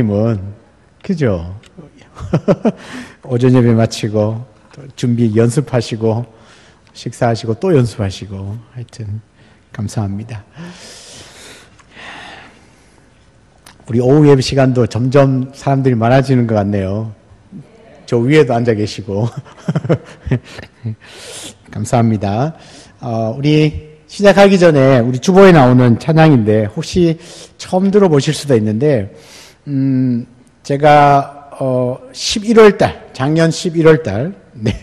님은 그죠? 오전 예배 마치고 또 준비 연습하시고 식사하시고 또 연습하시고 하여튼 감사합니다. 우리 오후 예배 시간도 점점 사람들이 많아지는 것 같네요. 저 위에도 앉아 계시고 감사합니다. 우리 시작하기 전에 우리 주보에 나오는 찬양인데 혹시 처음 들어보실 수도 있는데 제가 11월달 작년 11월달 네,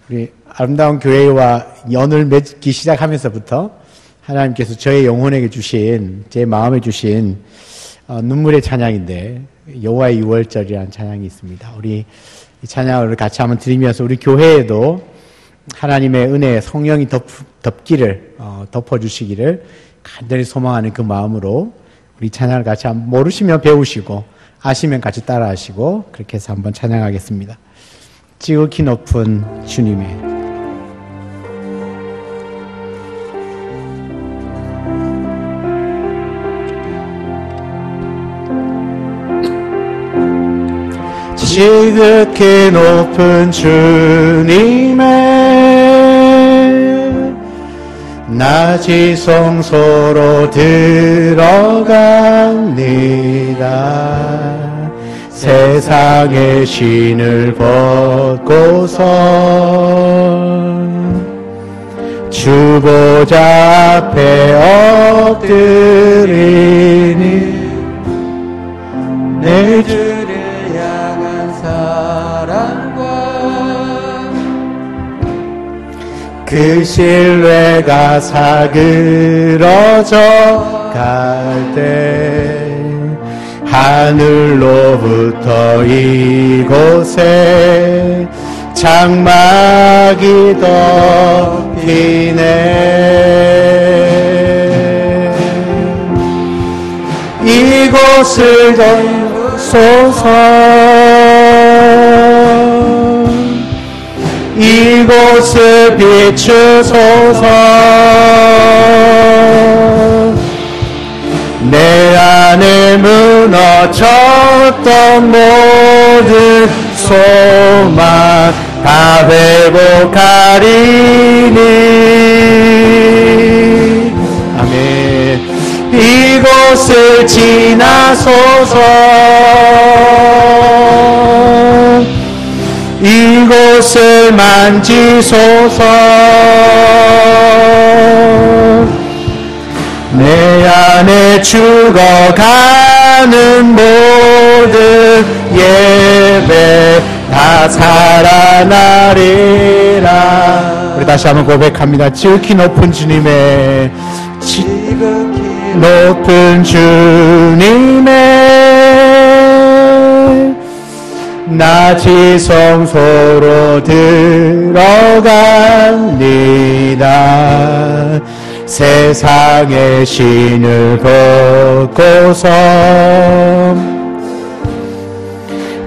우리 아름다운 교회와 연을 맺기 시작하면서부터 하나님께서 저의 영혼에게 주신 제 마음에 주신 눈물의 찬양인데 여호와의 6월절이라는 찬양이 있습니다. 우리 이 찬양을 같이 한번 드리면서 우리 교회에도 하나님의 은혜 성령이 덮기를 덮어주시기를 간절히 소망하는 그 마음으로 우리 찬양을 같이 한번 모르시면 배우시고 아시면 같이 따라하시고 그렇게 해서 한번 찬양하겠습니다. 지극히 높은 주님의 지극히 높은 주님의 낮이 성소로 들어갑니다. 세상의 신을 벗고서 주보좌 앞에 엎드리니 내 주를 향한 사랑과 그 신뢰가 사그러져 갈 때 하늘로부터 이곳에 장막이 덮이네. 이곳을 덮소서. 이곳을 비추소서. 내 안에 무너졌던 모든 소망 다 회복하리니. 아멘. 이곳을 지나소서. 이곳을 만지소서. 내 안에 죽어가는 모든 예배 다 살아나리라. 우리 다시 한번 고백합니다. 지극히 높은 주님의 지극히 높은 주님의 낮이 성소로 들어갑니다. 세상의 신을 벗고서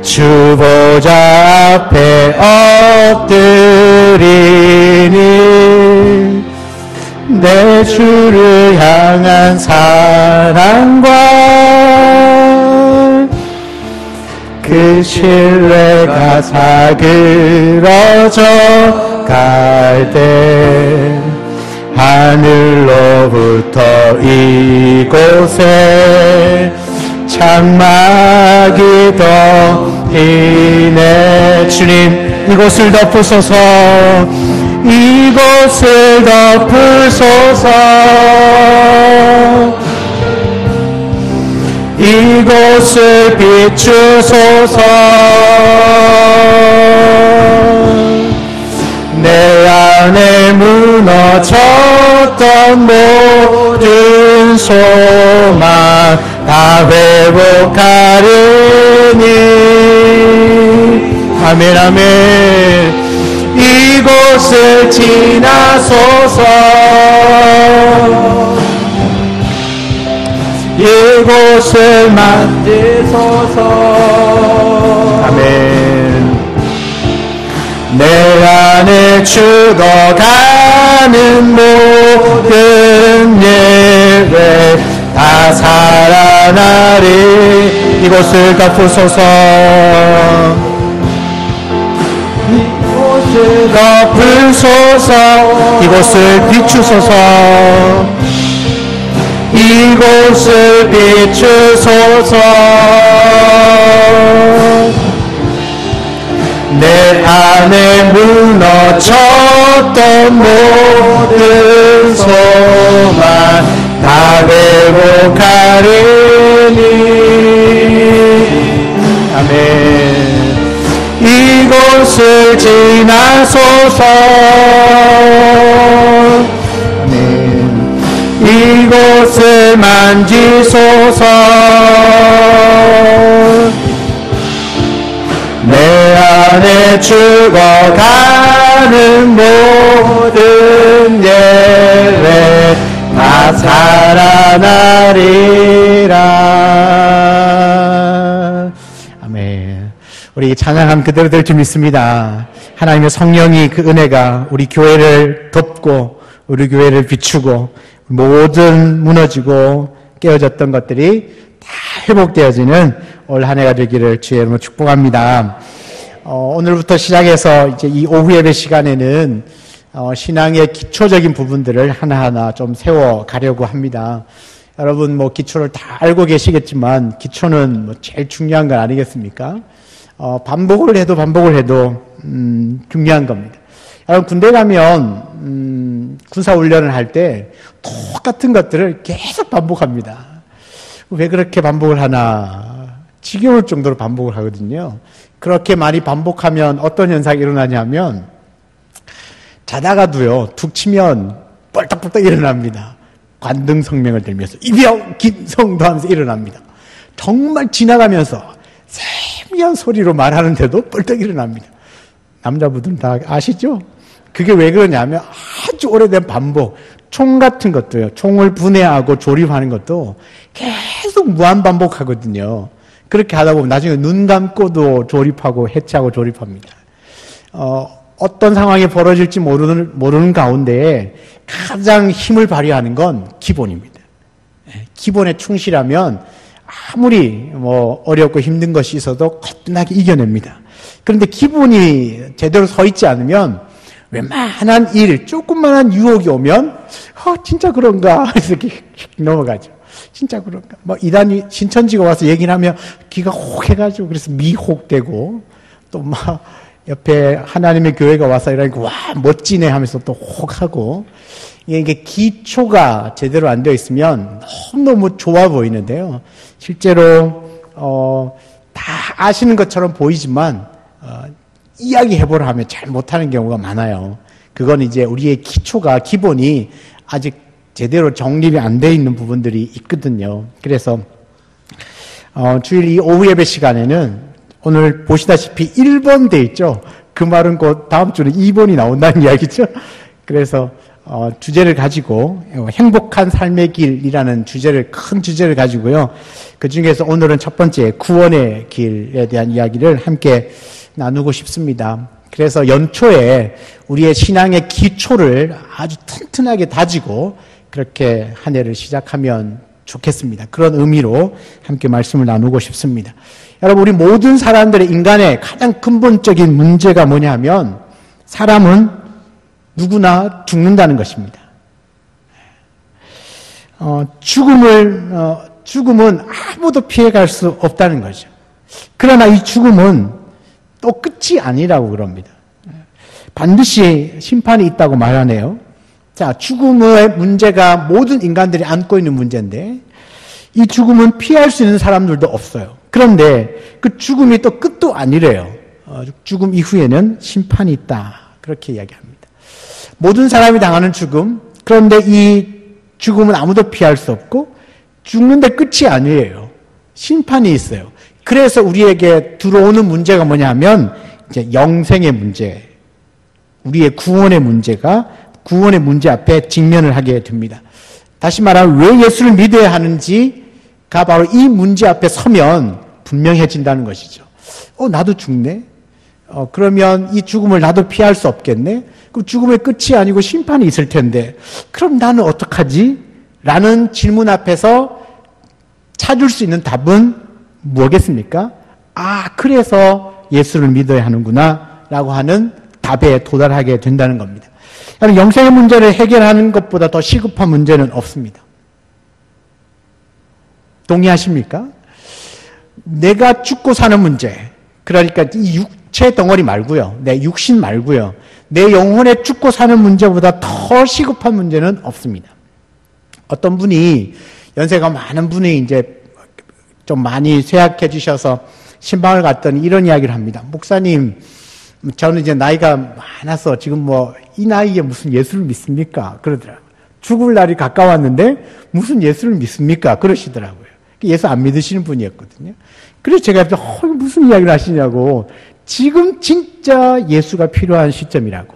주보좌 앞에 엎드리니 내 주를 향한 사랑과 그 신뢰가 사그러져 갈 때 하늘로부터 이곳에 장막이 덮이네. 주님 이곳을 덮으소서. 이곳을 덮으소서. 이곳을 비추소서. 내 안에 무너졌던 모든 소망 다 회복하리니. 아멘 아멘. 이곳을 지나소서. 이곳을 만지소서. 아멘. 내 안에 죽어가는 모든 예배 다 살아나리. 이곳을 덮으소서. 이곳을 덮으소서. 이곳을 비추소서. 이곳을 비추소서. 내 안에 무너졌던 모든 소망 다 회복하리니. 아멘. 이곳을 지나소서. 아멘. 이곳을 만지소서. 내 안에 죽어가는 모든 예배 다 살아나리라. 아멘. 우리 찬양함 그대로 될 줄 믿습니다. 하나님의 성령이 그 은혜가 우리 교회를 덮고 우리 교회를 비추고 모든 무너지고 깨어졌던 것들이 다 회복되어지는 올 한 해가 되기를 주의 이름으로 축복합니다. 오늘부터 시작해서 이제 이 오후 예배 시간에는 신앙의 기초적인 부분들을 하나하나 좀 세워 가려고 합니다. 여러분 뭐 기초를 다 알고 계시겠지만 기초는 뭐 제일 중요한 건 아니겠습니까? 반복을 해도 중요한 겁니다. 여러분 군대 가면 군사 훈련을 할 때 똑같은 것들을 계속 반복합니다. 왜 그렇게 반복을 하나? 지겨울 정도로 반복을 하거든요. 그렇게 많이 반복하면 어떤 현상이 일어나냐면 자다가도요 툭 치면 뻘떡뻘떡 일어납니다. 관등성명을 들면서 이병 김성도 하면서 일어납니다. 정말 지나가면서 세미한 소리로 말하는데도 뻘떡 일어납니다. 남자분들은 다 아시죠? 그게 왜 그러냐면 아주 오래된 반복. 총 같은 것도요. 총을 분해하고 조립하는 것도 계속 무한 반복하거든요. 그렇게 하다 보면 나중에 눈 감고도 조립하고 해체하고 조립합니다. 어떤 상황이 벌어질지 모르는 가운데 가장 힘을 발휘하는 건 기본입니다. 기본에 충실하면 아무리 어렵고 힘든 것이 있어도 거뜬하게 이겨냅니다. 그런데 기본이 제대로 서 있지 않으면 웬만한 일, 조금만한 유혹이 오면 진짜 그런가 이렇게 넘어가죠. 진짜 그런가. 이단이 신천지가 와서 얘기를 하면 귀가 혹 해가지고 그래서 미혹되고 또 옆에 하나님의 교회가 와서 이러니까 와 멋지네 하면서 또 혹하고 이게 기초가 제대로 안 되어 있으면 너무너무 좋아 보이는데요. 실제로 다 아시는 것처럼 보이지만 이야기해보라 하면 잘 못하는 경우가 많아요. 그건 이제 우리의 기본이 아직 제대로 정립이 안 돼 있는 부분들이 있거든요. 그래서 주일 이 오후 예배 시간에는 오늘 보시다시피 1번 돼 있죠. 그 말은 곧 다음 주는 2번이 나온다는 이야기죠. 그래서 주제를 가지고 행복한 삶의 길이라는 큰 주제를 가지고요. 그 중에서 오늘은 첫 번째 구원의 길에 대한 이야기를 함께 나누고 싶습니다. 그래서 연초에 우리의 신앙의 기초를 아주 튼튼하게 다지고 그렇게 한 해를 시작하면 좋겠습니다. 그런 의미로 함께 말씀을 나누고 싶습니다. 여러분, 우리 모든 사람들의 인간의 가장 근본적인 문제가 뭐냐 하면 사람은 누구나 죽는다는 것입니다. 죽음은 아무도 피해갈 수 없다는 거죠. 그러나 이 죽음은 또 끝이 아니라고 그럽니다. 반드시 심판이 있다고 말하네요. 자, 죽음의 문제가 모든 인간들이 안고 있는 문제인데 이 죽음은 피할 수 있는 사람들도 없어요. 그런데 그 죽음이 또 끝도 아니래요. 죽음 이후에는 심판이 있다. 그렇게 이야기합니다. 모든 사람이 당하는 죽음, 그런데 이 죽음은 아무도 피할 수 없고 죽는데 끝이 아니에요. 심판이 있어요. 그래서 우리에게 들어오는 문제가 뭐냐면 이제 영생의 문제, 우리의 구원의 문제 앞에 직면을 하게 됩니다. 다시 말하면 왜 예수를 믿어야 하는지가 바로 이 문제 앞에 서면 분명해진다는 것이죠. 나도 죽네? 그러면 이 죽음을 나도 피할 수 없겠네? 그럼 죽음의 끝이 아니고 심판이 있을 텐데 그럼 나는 어떡하지? 라는 질문 앞에서 찾을 수 있는 답은 뭐겠습니까? 그래서 예수를 믿어야 하는구나 라고 하는 답에 도달하게 된다는 겁니다. 영생의 문제를 해결하는 것보다 더 시급한 문제는 없습니다. 동의하십니까? 내가 죽고 사는 문제, 그러니까 이 육체 덩어리 말고요, 내 육신 말고요, 내 영혼의 죽고 사는 문제보다 더 시급한 문제는 없습니다. 어떤 분이, 연세가 많은 분이 이제 좀 많이 쇠약해 주셔서 신방을 갔더니 이런 이야기를 합니다. 목사님, 저는 이제 나이가 많아서 지금 이 나이에 무슨 예수를 믿습니까? 그러더라고요. 죽을 날이 가까웠는데 무슨 예수를 믿습니까? 그러시더라고요. 예수 안 믿으시는 분이었거든요. 그래서 제가 무슨 이야기를 하시냐고. 지금 진짜 예수가 필요한 시점이라고.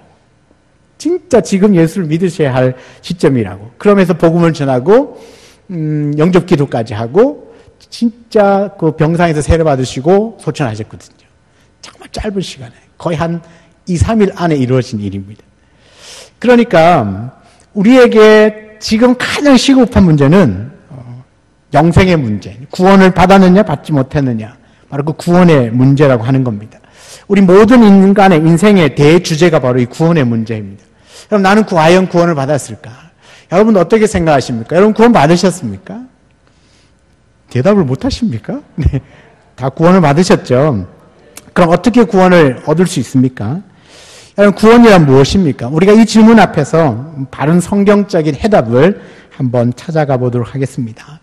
진짜 지금 예수를 믿으셔야 할 시점이라고. 그러면서 복음을 전하고 영접 기도까지 하고 진짜 그 병상에서 세례 받으시고 소천하셨거든요. 정말 짧은 시간에 거의 한 2, 3일 안에 이루어진 일입니다. 그러니까 우리에게 지금 가장 시급한 문제는 영생의 문제, 구원을 받았느냐 받지 못했느냐, 바로 그 구원의 문제라고 하는 겁니다. 우리 모든 인간의 인생의 대주제가 바로 이 구원의 문제입니다. 그럼 나는 과연 구원을 받았을까? 여러분 어떻게 생각하십니까? 여러분 구원 받으셨습니까? 대답을 못 하십니까? 네, 다 구원을 받으셨죠. 그럼 어떻게 구원을 얻을 수 있습니까? 여러분 구원이란 무엇입니까? 우리가 이 질문 앞에서 바른 성경적인 해답을 한번 찾아가 보도록 하겠습니다.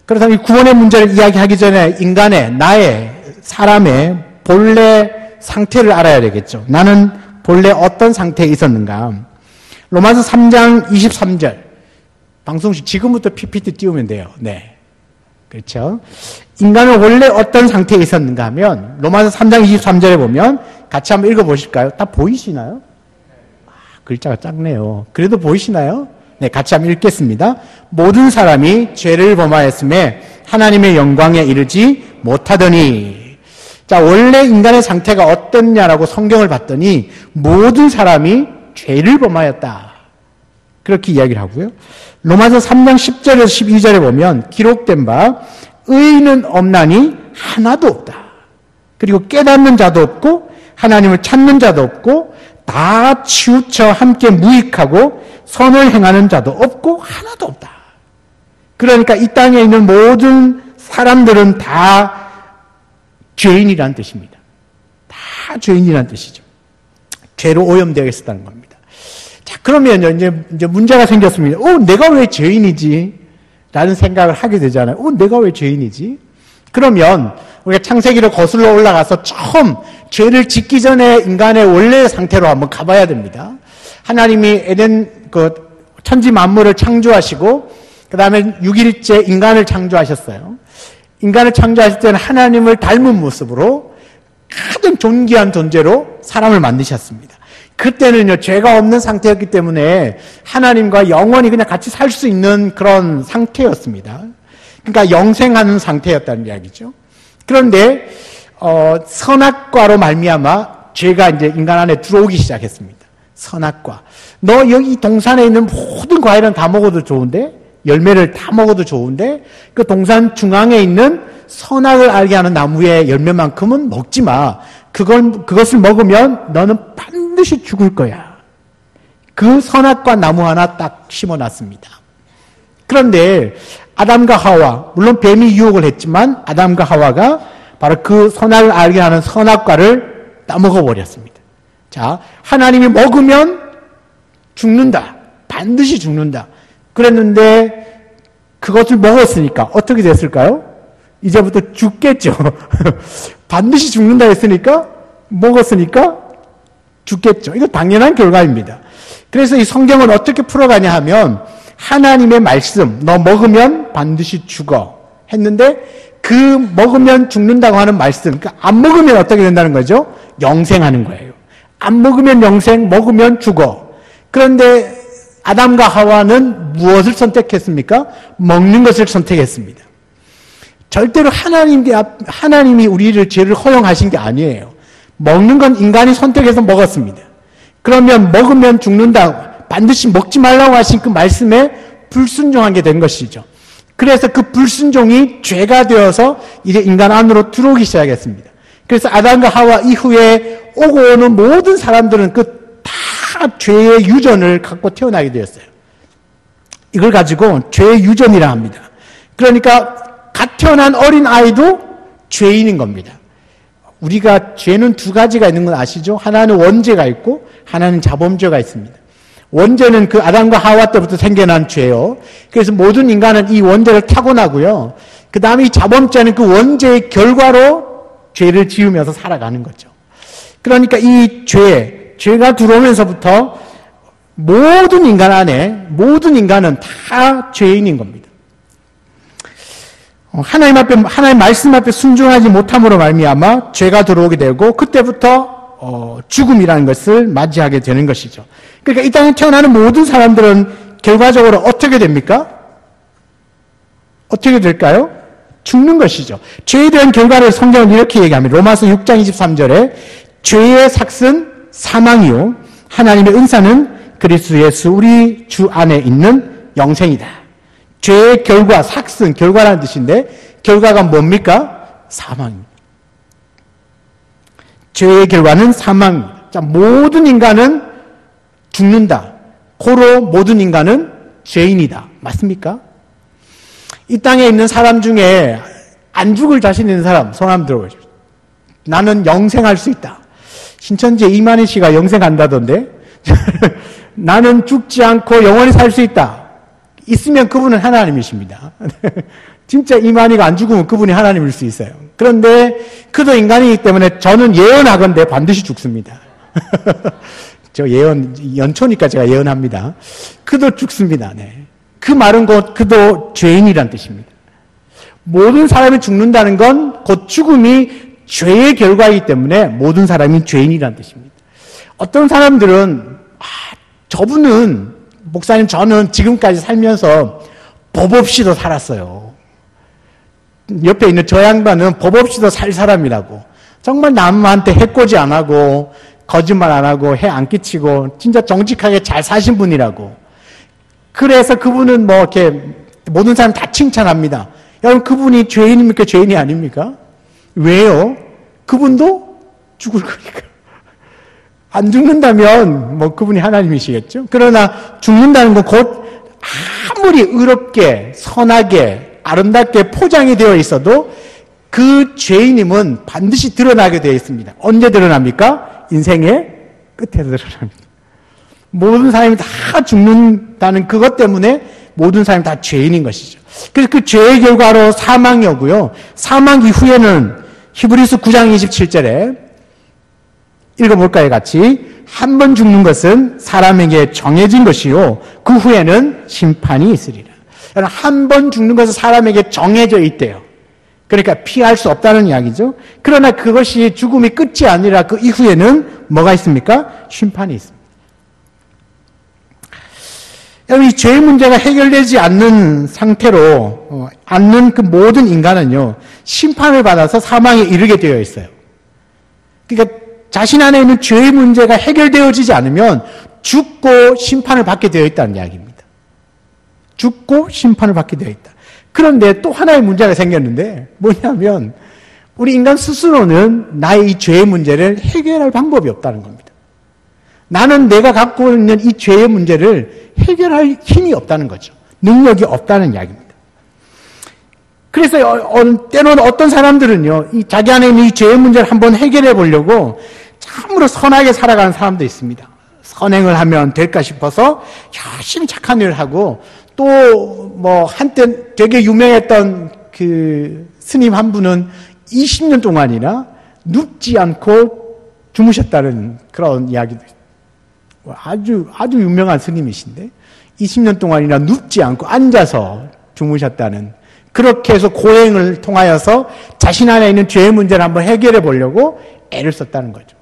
그렇다면 이 구원의 문제를 이야기하기 전에 인간의, 나의, 사람의 본래 상태를 알아야 되겠죠. 나는 본래 어떤 상태에 있었는가? 로마서 3장 23절. 방송식 지금부터 PPT 띄우면 돼요. 네. 그렇죠. 인간은 원래 어떤 상태에 있었는가 하면 로마서 3장 23절에 보면 같이 한번 읽어보실까요? 다 보이시나요? 글자가 작네요. 그래도 보이시나요? 네, 같이 한번 읽겠습니다. 모든 사람이 죄를 범하였음에 하나님의 영광에 이르지 못하더니. 자, 원래 인간의 상태가 어떻냐라고 성경을 봤더니 모든 사람이 죄를 범하였다. 그렇게 이야기를 하고요. 로마서 3장 10절에서 12절에 보면 기록된 바 의인은 없나니 하나도 없다. 그리고 깨닫는 자도 없고 하나님을 찾는 자도 없고 다 치우쳐 함께 무익하고 선을 행하는 자도 없고 하나도 없다. 그러니까 이 땅에 있는 모든 사람들은 다 죄인이라는 뜻입니다. 다 죄인이라는 뜻이죠. 죄로 오염되어 있었다는 겁니다. 자, 그러면요, 이제 문제가 생겼습니다. 내가 왜 죄인이지? 라는 생각을 하게 되잖아요. 내가 왜 죄인이지? 그러면 우리가 창세기로 거슬러 올라가서 처음 죄를 짓기 전에 인간의 원래의 상태로 한번 가봐야 됩니다. 하나님이 에덴 천지 만물을 창조하시고 그 다음에 6일째 인간을 창조하셨어요. 인간을 창조하실 때는 하나님을 닮은 모습으로 가장 존귀한 존재로 사람을 만드셨습니다. 그때는요, 죄가 없는 상태였기 때문에 하나님과 영원히 그냥 같이 살 수 있는 그런 상태였습니다. 그러니까 영생하는 상태였다는 이야기죠. 그런데 선악과로 말미암아 죄가 이제 인간 안에 들어오기 시작했습니다. 선악과. 너 여기 동산에 있는 모든 과일은 다 먹어도 좋은데, 열매를 다 먹어도 좋은데 그 동산 중앙에 있는 선악을 알게 하는 나무의 열매만큼은 먹지 마. 그것을 먹으면 너는 반드시 죽을 거야. 그 선악과 나무 하나 딱 심어놨습니다. 그런데 아담과 하와, 물론 뱀이 유혹을 했지만 아담과 하와가 바로 그 선악을 알게 하는 선악과를 따먹어버렸습니다. 자, 하나님이 먹으면 죽는다. 반드시 죽는다. 그랬는데 그것을 먹었으니까 어떻게 됐을까요? 이제부터 죽겠죠. 반드시 죽는다 했으니까 먹었으니까 죽겠죠. 이거 당연한 결과입니다. 그래서 이 성경은 어떻게 풀어가냐 하면 하나님의 말씀, 너 먹으면 반드시 죽어 했는데 그 먹으면 죽는다고 하는 말씀, 그러니까 안 먹으면 어떻게 된다는 거죠? 영생하는 거예요. 안 먹으면 영생, 먹으면 죽어. 그런데 아담과 하와는 무엇을 선택했습니까? 먹는 것을 선택했습니다. 절대로 하나님이 우리를 죄를 허용하신 게 아니에요. 먹는 건 인간이 선택해서 먹었습니다. 그러면 먹으면 죽는다, 반드시 먹지 말라고 하신 그 말씀에 불순종하게 된 것이죠. 그래서 그 불순종이 죄가 되어서 이제 인간 안으로 들어오기 시작했습니다. 그래서 아담과 하와 이후에 오고 오는 모든 사람들은 그 다 죄의 유전을 갖고 태어나게 되었어요. 이걸 가지고 죄의 유전이라 합니다. 그러니까 갓 태어난 어린 아이도 죄인인 겁니다. 우리가 죄는 두 가지가 있는 건 아시죠? 하나는 원죄가 있고 하나는 자범죄가 있습니다. 원죄는 그 아담과 하와 때부터 생겨난 죄요. 그래서 모든 인간은 이 원죄를 타고나고요. 그 다음에 이 자범죄는 그 원죄의 결과로 죄를 지으면서 살아가는 거죠. 그러니까 이 죄가 들어오면서부터 모든 인간 안에, 모든 인간은 다 죄인인 겁니다. 하나님 말씀 앞에 순종하지 못함으로 말미암아 죄가 들어오게 되고, 그때부터 죽음이라는 것을 맞이하게 되는 것이죠. 그러니까 이 땅에 태어나는 모든 사람들은 결과적으로 어떻게 됩니까? 어떻게 될까요? 죽는 것이죠. 죄에 대한 결과를 성경은 이렇게 얘기합니다. 로마서 6장 23절에 죄의 삭은 사망이요 하나님의 은사는 그리스도 예수 우리 주 안에 있는 영생이다. 죄의 결과, 삭은 결과라는 뜻인데 결과가 뭡니까? 사망입니다. 죄의 결과는 사망입니다. 자, 모든 인간은 죽는다. 고로 모든 인간은 죄인이다. 맞습니까? 이 땅에 있는 사람 중에 안 죽을 자신 있는 사람 손 한번 들어보십시오. 나는 영생할 수 있다. 신천지에 이만희 씨가 영생한다던데 나는 죽지 않고 영원히 살 수 있다. 있으면 그분은 하나님이십니다. 진짜 이만희가 안 죽으면 그분이 하나님일 수 있어요. 그런데 그도 인간이기 때문에 저는 예언하건대 반드시 죽습니다. 저 연초니까 제가 예언합니다. 그도 죽습니다. 네. 그 말은 곧 그도 죄인이란 뜻입니다. 모든 사람이 죽는다는 건 곧 죽음이 죄의 결과이기 때문에 모든 사람이 죄인이란 뜻입니다. 어떤 사람들은 저분은 목사님 저는 지금까지 살면서 법 없이도 살았어요. 옆에 있는 저 양반은 법 없이도 살 사람이라고. 정말 남한테 해코지 안 하고 거짓말 안 하고 해 안 끼치고 진짜 정직하게 잘 사신 분이라고. 그래서 그분은 뭐 이렇게 모든 사람 다 칭찬합니다. 여러분 그분이 죄인입니까? 죄인이 아닙니까? 왜요? 그분도 죽을 거니까. 안 죽는다면 뭐 그분이 하나님이시겠죠. 그러나 죽는다는 건 곧 아무리 의롭게 선하게 아름답게 포장이 되어 있어도 그 죄인임은 반드시 드러나게 되어 있습니다. 언제 드러납니까? 인생의 끝에 드러납니다. 모든 사람이 다 죽는다는 그것 때문에 모든 사람이 다 죄인인 것이죠. 그래서 그 죄의 결과로 사망이 오고요. 사망 이후에는 히브리서 9장 27절에 읽어볼까요? 같이. 한 번 죽는 것은 사람에게 정해진 것이요. 그 후에는 심판이 있으리라. 한 번 죽는 것은 사람에게 정해져 있대요. 그러니까 피할 수 없다는 이야기죠. 그러나 그것이 죽음이 끝이 아니라 그 이후에는 뭐가 있습니까? 심판이 있습니다. 여러분, 이 죄의 문제가 해결되지 않는 상태로, 않는 그 모든 인간은요, 심판을 받아서 사망에 이르게 되어 있어요. 그러니까 자신 안에 있는 죄의 문제가 해결되어지지 않으면 죽고 심판을 받게 되어 있다는 이야기입니다. 죽고 심판을 받게 되어 있다. 그런데 또 하나의 문제가 생겼는데 뭐냐면 우리 인간 스스로는 나의 이 죄의 문제를 해결할 방법이 없다는 겁니다. 나는 내가 갖고 있는 이 죄의 문제를 해결할 힘이 없다는 거죠. 능력이 없다는 이야기입니다. 그래서 때로는 어떤 사람들은요, 이 자기 안에 있는 이 죄의 문제를 한번 해결해 보려고 참으로 선하게 살아가는 사람도 있습니다. 선행을 하면 될까 싶어서 열심히 착한 일을 하고 또 뭐 한때 되게 유명했던 그 스님 한 분은 20년 동안이나 눕지 않고 주무셨다는 그런 이야기도 있어요. 아주 유명한 스님이신데 20년 동안이나 눕지 않고 앉아서 주무셨다는, 그렇게 해서 고행을 통하여서 자신 안에 있는 죄의 문제를 한번 해결해 보려고 애를 썼다는 거죠.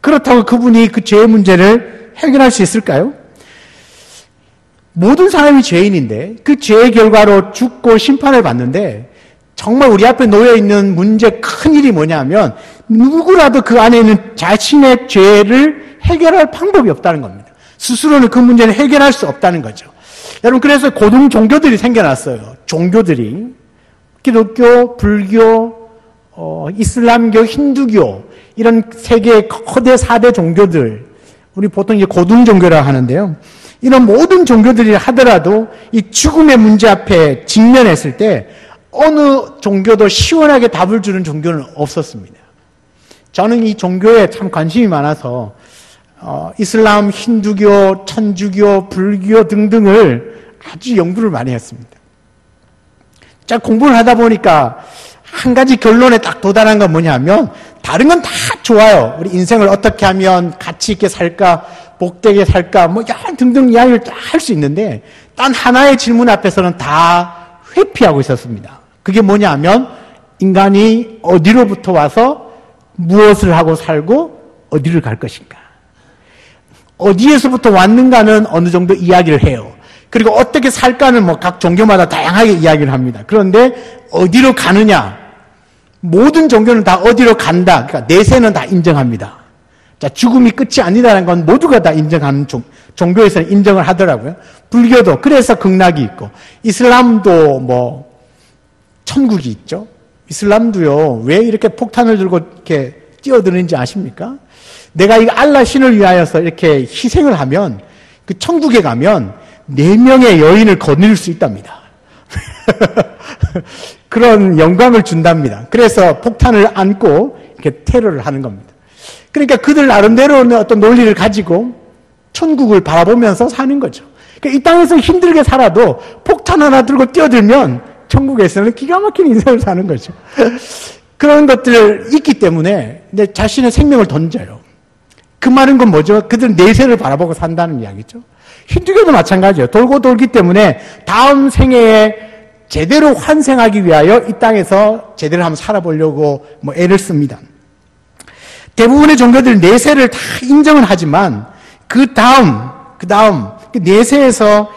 그렇다고 그분이 그 죄의 문제를 해결할 수 있을까요? 모든 사람이 죄인인데 그 죄의 결과로 죽고 심판을 받는데 정말 우리 앞에 놓여 있는 문제 큰 일이 뭐냐면 누구라도 그 안에 있는 자신의 죄를 해결할 방법이 없다는 겁니다. 스스로는 그 문제를 해결할 수 없다는 거죠. 여러분, 그래서 고등 종교들이 생겨났어요. 종교들이. 기독교, 불교, 이슬람교, 힌두교, 이런 세계의 거대 4대 종교들, 우리 보통 이제 고등 종교라고 하는데요. 이런 모든 종교들이 하더라도 이 죽음의 문제 앞에 직면했을 때 어느 종교도 시원하게 답을 주는 종교는 없었습니다. 저는 이 종교에 참 관심이 많아서 이슬람, 힌두교, 천주교, 불교 등등을 아주 연구를 많이 했습니다. 자, 공부를 하다 보니까 한 가지 결론에 딱 도달한 건 뭐냐면, 다른 건 다 좋아요. 우리 인생을 어떻게 하면 가치 있게 살까, 복되게 살까, 뭐 등등 이야기를 다 할 수 있는데, 단 하나의 질문 앞에서는 다 회피하고 있었습니다. 그게 뭐냐면, 인간이 어디로부터 와서 무엇을 하고 살고 어디를 갈 것인가. 어디에서부터 왔는가는 어느 정도 이야기를 해요. 그리고 어떻게 살까는 뭐 각 종교마다 다양하게 이야기를 합니다. 그런데 어디로 가느냐? 모든 종교는 다 어디로 간다. 그러니까 내세는 다 인정합니다. 자, 죽음이 끝이 아니라는 건 모두가 다 인정하는 종교에서는 인정을 하더라고요. 불교도 그래서 극락이 있고, 이슬람도 뭐 천국이 있죠. 이슬람도요, 왜 이렇게 폭탄을 들고 이렇게 뛰어드는지 아십니까? 내가 이 알라 신을 위하여서 이렇게 희생을 하면 그 천국에 가면 4명의 여인을 거느릴 수 있답니다. 그런 영광을 준답니다. 그래서 폭탄을 안고 이렇게 테러를 하는 겁니다. 그러니까 그들 나름대로는 어떤 논리를 가지고 천국을 바라보면서 사는 거죠. 그러니까 이 땅에서 힘들게 살아도 폭탄 하나 들고 뛰어들면 천국에서는 기가 막힌 인생을 사는 거죠. 그런 것들 있기 때문에 내 자신의 생명을 던져요. 그 말은 건 뭐죠? 그들은 내세를 바라보고 산다는 이야기죠. 힌두교도 마찬가지예요. 돌고 돌기 때문에 다음 생애에 제대로 환생하기 위하여 이 땅에서 제대로 한번 살아보려고 뭐 애를 씁니다. 대부분의 종교들은 내세를 다 인정은 하지만 그 다음 그 내세에서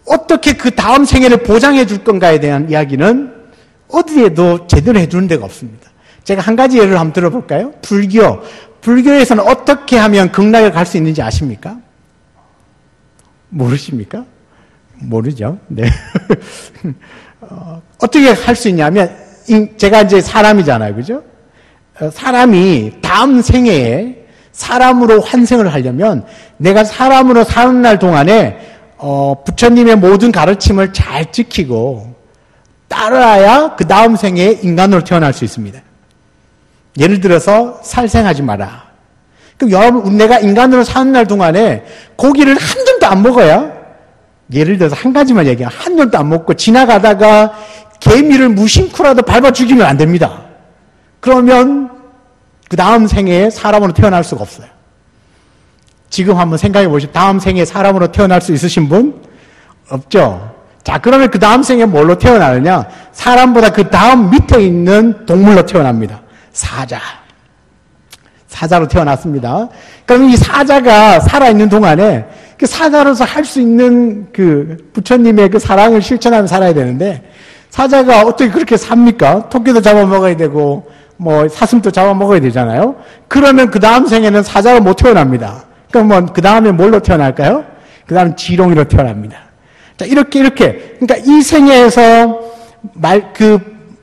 어떻게 그 다음 생애를 보장해 줄 건가에 대한 이야기는 어디에도 제대로 해주는 데가 없습니다. 제가 한 가지 예를 한번 들어볼까요? 불교에서는 어떻게 하면 극락에 갈 수 있는지 아십니까? 모르십니까? 모르죠. 네. 어떻게 할 수 있냐면, 제가 이제 사람이잖아요. 그죠? 사람이 다음 생애에 사람으로 환생을 하려면 내가 사람으로 사는 날 동안에 부처님의 모든 가르침을 잘 지키고 따라야 그 다음 생애에 인간으로 태어날 수 있습니다. 예를 들어서 살생하지 마라. 그럼 여러분, 내가 인간으로 사는 날 동안에 고기를 한 점도 안 먹어야, 예를 들어서 한 가지만 얘기하면 한 점도 안 먹고 지나가다가 개미를 무심코라도 밟아 죽이면 안 됩니다. 그러면 그 다음 생애에 사람으로 태어날 수가 없어요. 지금 한번 생각해 보시죠. 다음 생애에 사람으로 태어날 수 있으신 분? 없죠. 자, 그러면 그 다음 생에 뭘로 태어나느냐? 사람보다 그 다음 밑에 있는 동물로 태어납니다. 사자로 태어났습니다. 그럼 이 사자가 살아있는 동안에 그 사자로서 할 수 있는 그 부처님의 그 사랑을 실천하며 살아야 되는데, 사자가 어떻게 그렇게 삽니까? 토끼도 잡아먹어야 되고 뭐 사슴도 잡아먹어야 되잖아요. 그러면 그 다음 생에는 사자로 못 태어납니다. 그러면 그 다음에 뭘로 태어날까요? 그 다음에 지렁이로 태어납니다. 자, 이렇게 그러니까 이 생애에서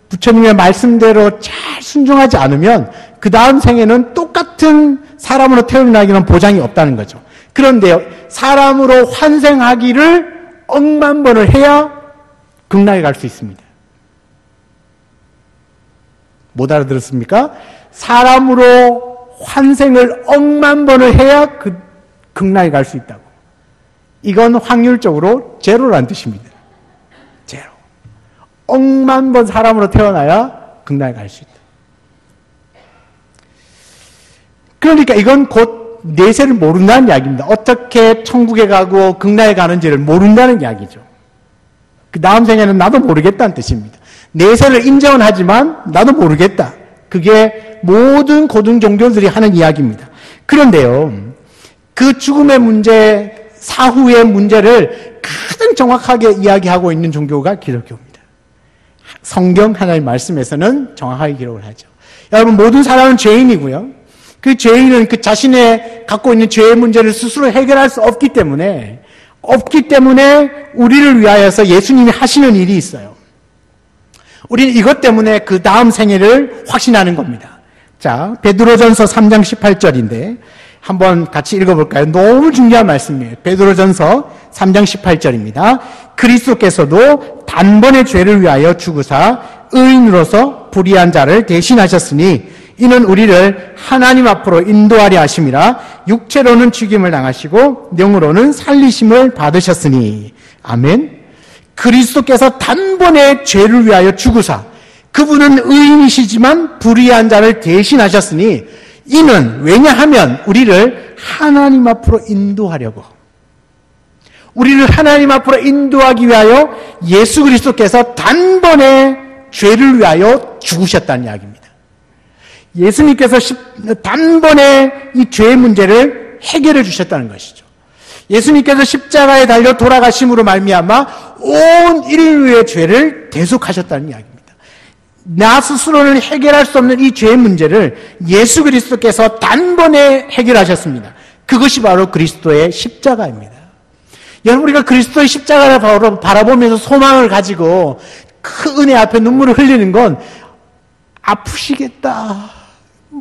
부처님의 말씀대로 잘 순종하지 않으면 그 다음 생에는 똑같은 사람으로 태어나기는 보장이 없다는 거죠. 그런데요, 사람으로 환생하기를 억만 번을 해야 극락에 갈 수 있습니다. 못 알아들었습니까? 사람으로 환생을 억만 번을 해야 그 극락에 갈 수 있다고. 이건 확률적으로 제로라는 뜻입니다. 제로. 억만 번 사람으로 태어나야 극락에 갈 수 있다. 그러니까 이건 곧 내세를 모른다는 이야기입니다. 어떻게 천국에 가고 극락에 가는지를 모른다는 이야기죠. 그 다음 생에는 나도 모르겠다는 뜻입니다. 내세를 인정은 하지만 나도 모르겠다. 그게 모든 고등 종교들이 하는 이야기입니다. 그런데요, 그 죽음의 문제, 사후의 문제를 가장 정확하게 이야기하고 있는 종교가 기독교입니다. 성경 하나의 말씀에서는 정확하게 기록을 하죠. 여러분, 모든 사람은 죄인이고요. 그 죄인은 그 자신의 갖고 있는 죄의 문제를 스스로 해결할 수 없기 때문에 없기 때문에 우리를 위하여서 예수님이 하시는 일이 있어요. 우리는 이것 때문에 그 다음 생애를 확신하는 겁니다. 자, 베드로전서 3장 18절인데 한번 같이 읽어볼까요? 너무 중요한 말씀이에요. 베드로전서 3장 18절입니다. 그리스도께서도 단번에 죄를 위하여 죽으사 의인으로서 불의한 자를 대신하셨으니 이는 우리를 하나님 앞으로 인도하려 하심이라. 육체로는 죽임을 당하시고 영으로는 살리심을 받으셨으니. 아멘. 그리스도께서 단번에 죄를 위하여 죽으사, 그분은 의인이시지만 불의한 자를 대신하셨으니 이는 왜냐하면 우리를 하나님 앞으로 인도하려고, 우리를 하나님 앞으로 인도하기 위하여 예수 그리스도께서 단번에 죄를 위하여 죽으셨다는 이야기입니다. 예수님께서 단번에 이 죄의 문제를 해결해 주셨다는 것이죠. 예수님께서 십자가에 달려 돌아가심으로 말미암아 온 인류의 죄를 대속하셨다는 이야기입니다. 나 스스로는 해결할 수 없는 이 죄의 문제를 예수 그리스도께서 단번에 해결하셨습니다. 그것이 바로 그리스도의 십자가입니다. 여러분, 우리가 그리스도의 십자가를 바라보면서 소망을 가지고 그 은혜 앞에 눈물을 흘리는 건 아프시겠다,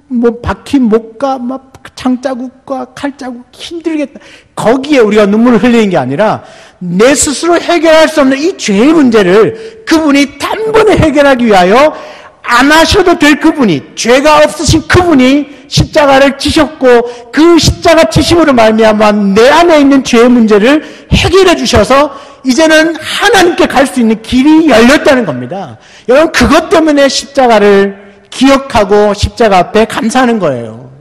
뭐 박힌 목과 막 창자국과 칼자국 힘들겠다, 거기에 우리가 눈물을 흘리는 게 아니라 내 스스로 해결할 수 없는 이 죄의 문제를 그분이 단번에 해결하기 위하여 안 하셔도 될 그분이, 죄가 없으신 그분이 십자가를 지셨고 그 십자가 지심으로 말미암아 내 안에 있는 죄의 문제를 해결해 주셔서 이제는 하나님께 갈 수 있는 길이 열렸다는 겁니다. 여러분, 그것 때문에 십자가를 기억하고 십자가 앞에 감사하는 거예요.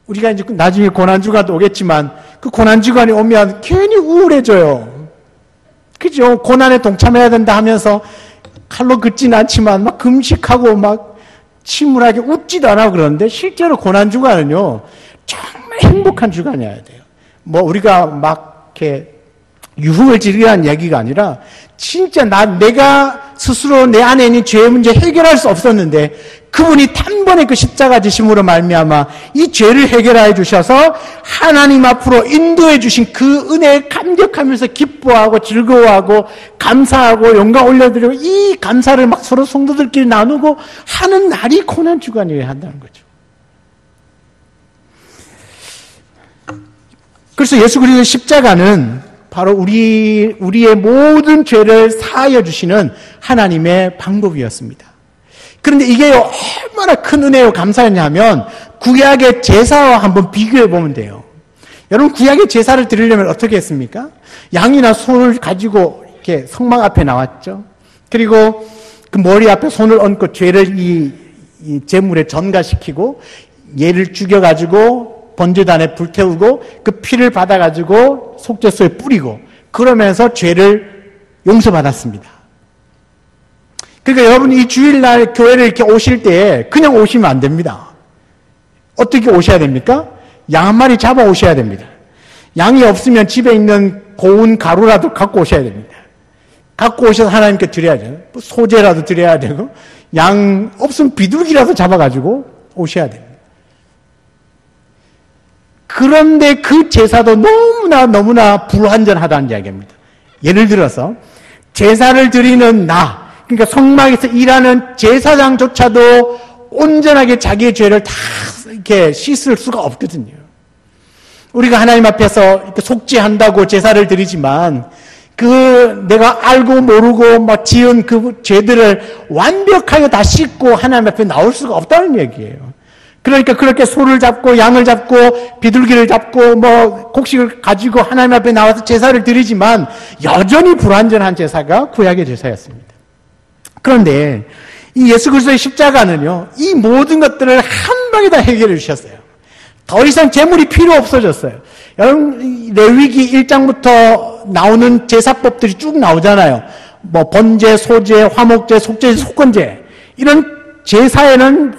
우리가 이제 나중에 고난주간도 오겠지만 그 고난주간이 오면 괜히 우울해져요. 그죠? 고난에 동참해야 된다 하면서 칼로 긋지는 않지만 막 금식하고 막 침울하게 웃지도 않아 그러는데 실제로 고난주간은요 정말 행복한 주간이어야 돼요. 뭐 우리가 막 이렇게 유흥을 즐기라는 얘기가 아니라 진짜 내가 스스로 내 안에 있는 죄의 문제 해결할 수 없었는데 그분이 단번에 그 십자가 지심으로 말미암아 이 죄를 해결해 주셔서 하나님 앞으로 인도해 주신 그 은혜에 감격하면서 기뻐하고 즐거워하고 감사하고 영광 올려드리고 이 감사를 막 서로 성도들끼리 나누고 하는 날이 고난주간이어야 한다는 거죠. 그래서 예수 그리스도의 십자가는 바로 우리의 모든 죄를 사하여 주시는 하나님의 방법이었습니다. 그런데 이게 얼마나 큰 은혜요 감사했냐면 구약의 제사와 한번 비교해 보면 돼요. 여러분, 구약의 제사를 드리려면 어떻게 했습니까? 양이나 소를 가지고 이렇게 성막 앞에 나왔죠. 그리고 그 머리 앞에 손을 얹고 죄를 이 제물에 전가시키고 얘를 죽여가지고 번제단에 불태우고 그 피를 받아가지고 속죄소에 뿌리고 그러면서 죄를 용서받았습니다. 그러니까 여러분이 이 주일날 교회를 이렇게 오실 때 그냥 오시면 안 됩니다. 어떻게 오셔야 됩니까? 양 한 마리 잡아 오셔야 됩니다. 양이 없으면 집에 있는 고운 가루라도 갖고 오셔야 됩니다. 갖고 오셔서 하나님께 드려야죠. 소재라도 드려야 되고 양 없으면 비둘기라도 잡아가지고 오셔야 됩니다. 그런데 그 제사도 너무나 불완전하다는 이야기입니다. 예를 들어서 제사를 드리는 그러니까 성막에서 일하는 제사장조차도 온전하게 자기의 죄를 다 이렇게 씻을 수가 없거든요. 우리가 하나님 앞에서 이렇게 속죄한다고 제사를 드리지만 내가 알고 모르고 막 지은 그 죄들을 완벽하게 다 씻고 하나님 앞에 나올 수가 없다는 얘기예요. 그러니까 그렇게 소를 잡고 양을 잡고 비둘기를 잡고 뭐 곡식을 가지고 하나님 앞에 나와서 제사를 드리지만 여전히 불완전한 제사가 구약의 제사였습니다. 그런데 이 예수 그리스도의 십자가는요, 이 모든 것들을 한 방에 다 해결해 주셨어요. 더 이상 제물이 필요 없어졌어요. 여러분, 레위기 1장부터 나오는 제사법들이 쭉 나오잖아요. 뭐 번제, 소제, 화목제, 속죄, 속건제, 이런 제사에는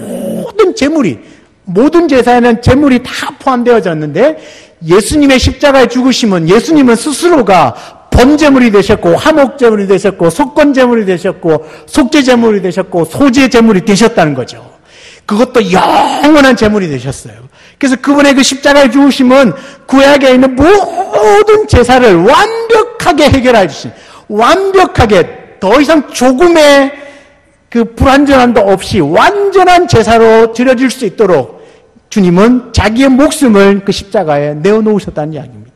모든 제사에는 제물이 다 포함되어졌는데 예수님의 십자가에 죽으심은 예수님은 스스로가 번제물이 되셨고 화목제물이 되셨고 속건제물이 되셨고 속죄제물이 되셨고 소제제물이 되셨다는 거죠. 그것도 영원한 제물이 되셨어요. 그래서 그분의 그 십자가의 죽으심은 구약에 있는 모든 제사를 완벽하게 해결해 주신, 완벽하게 더 이상 조금의 그 불완전함도 없이 완전한 제사로 드려질 수 있도록 주님은 자기의 목숨을 그 십자가에 내어놓으셨다는 이야기입니다.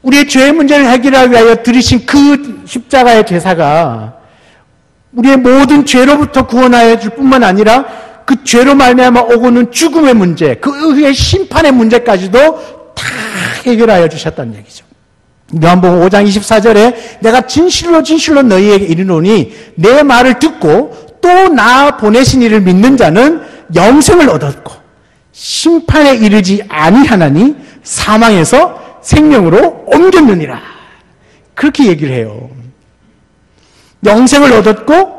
우리의 죄의 문제를 해결하기 위하여 들이신 그 십자가의 제사가 우리의 모든 죄로부터 구원하여 줄 뿐만 아니라 그 죄로 말미암아 오고는 죽음의 문제, 그 의의 심판의 문제까지도 다 해결하여 주셨다는 얘기죠. 요한복음 5장 24절에 내가 진실로 진실로 너희에게 이르노니 내 말을 듣고 또 나 보내신 이를 믿는 자는 영생을 얻었고 심판에 이르지 아니하나니 사망에서 생명으로 옮겼느니라. 그렇게 얘기를 해요. 영생을 얻었고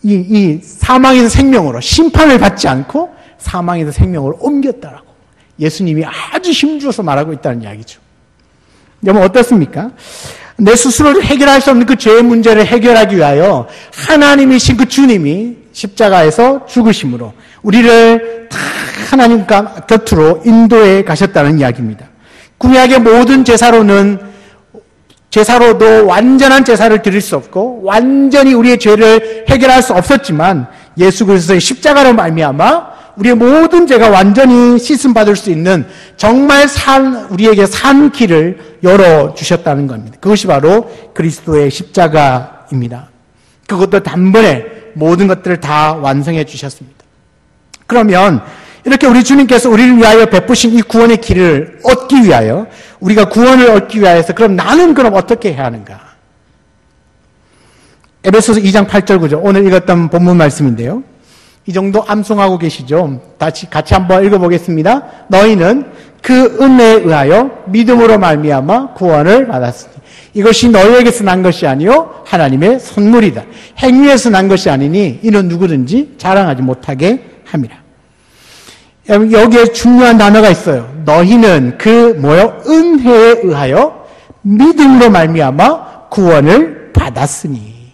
이 사망에서 생명으로, 심판을 받지 않고 사망에서 생명으로 옮겼다라고 예수님이 아주 힘주어서 말하고 있다는 이야기죠. 여러분 어떻습니까? 내 스스로 해결할 수 없는 그 죄의 문제를 해결하기 위하여 하나님이신 그 주님이 십자가에서 죽으심으로 우리를 다 하나님과 곁으로 인도해 가셨다는 이야기입니다. 구약의 모든 제사로도 완전한 제사를 드릴 수 없고 완전히 우리의 죄를 해결할 수 없었지만 예수 그리스도의 십자가로 말미암아 우리의 모든 죄가 완전히 씻음 받을 수 있는 정말 우리에게 산 길을 열어주셨다는 겁니다. 그것이 바로 그리스도의 십자가입니다. 그것도 단번에 모든 것들을 다 완성해 주셨습니다. 그러면 이렇게 우리 주님께서 우리를 위하여 베푸신 이 구원의 길을 얻기 위하여, 우리가 구원을 얻기 위하여서 그럼 나는 그럼 어떻게 해야 하는가? 에베소서 2장 8절 9절 오늘 읽었던 본문 말씀인데요. 이 정도 암송하고 계시죠? 같이 한번 읽어보겠습니다. 너희는 그 은혜에 의하여 믿음으로 말미암아 구원을 받았으니 이것이 너희에게서 난 것이 아니요 하나님의 선물이다. 행위에서 난 것이 아니니 이는 누구든지 자랑하지 못하게 함이라. 여기에 중요한 단어가 있어요. 너희는 은혜에 의하여 믿음으로 말미암아 구원을 받았으니.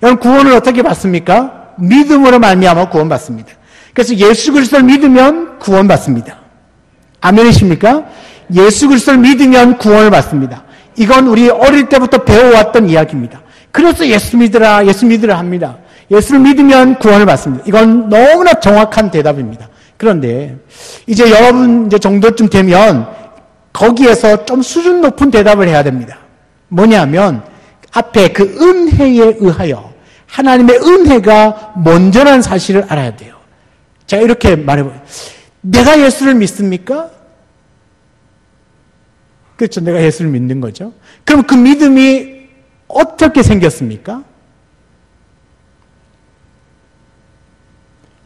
여러분 구원을 어떻게 받습니까? 믿음으로 말미암아 구원받습니다. 그래서 예수 그리스도를 믿으면 구원받습니다. 아멘이십니까? 예수 그리스도를 믿으면 구원을 받습니다. 이건 우리 어릴 때부터 배워왔던 이야기입니다. 그래서 예수 믿으라 합니다. 예수를 믿으면 구원을 받습니다. 이건 너무나 정확한 대답입니다. 그런데 이제 여러분 정도쯤 되면 거기에서 좀 수준 높은 대답을 해야 됩니다. 뭐냐면 앞에 그 은혜에 의하여 하나님의 은혜가 먼저라는 사실을 알아야 돼요. 제가 이렇게 말해봐요. 내가 예수를 믿습니까? 그렇죠. 내가 예수를 믿는 거죠. 그럼 그 믿음이 어떻게 생겼습니까?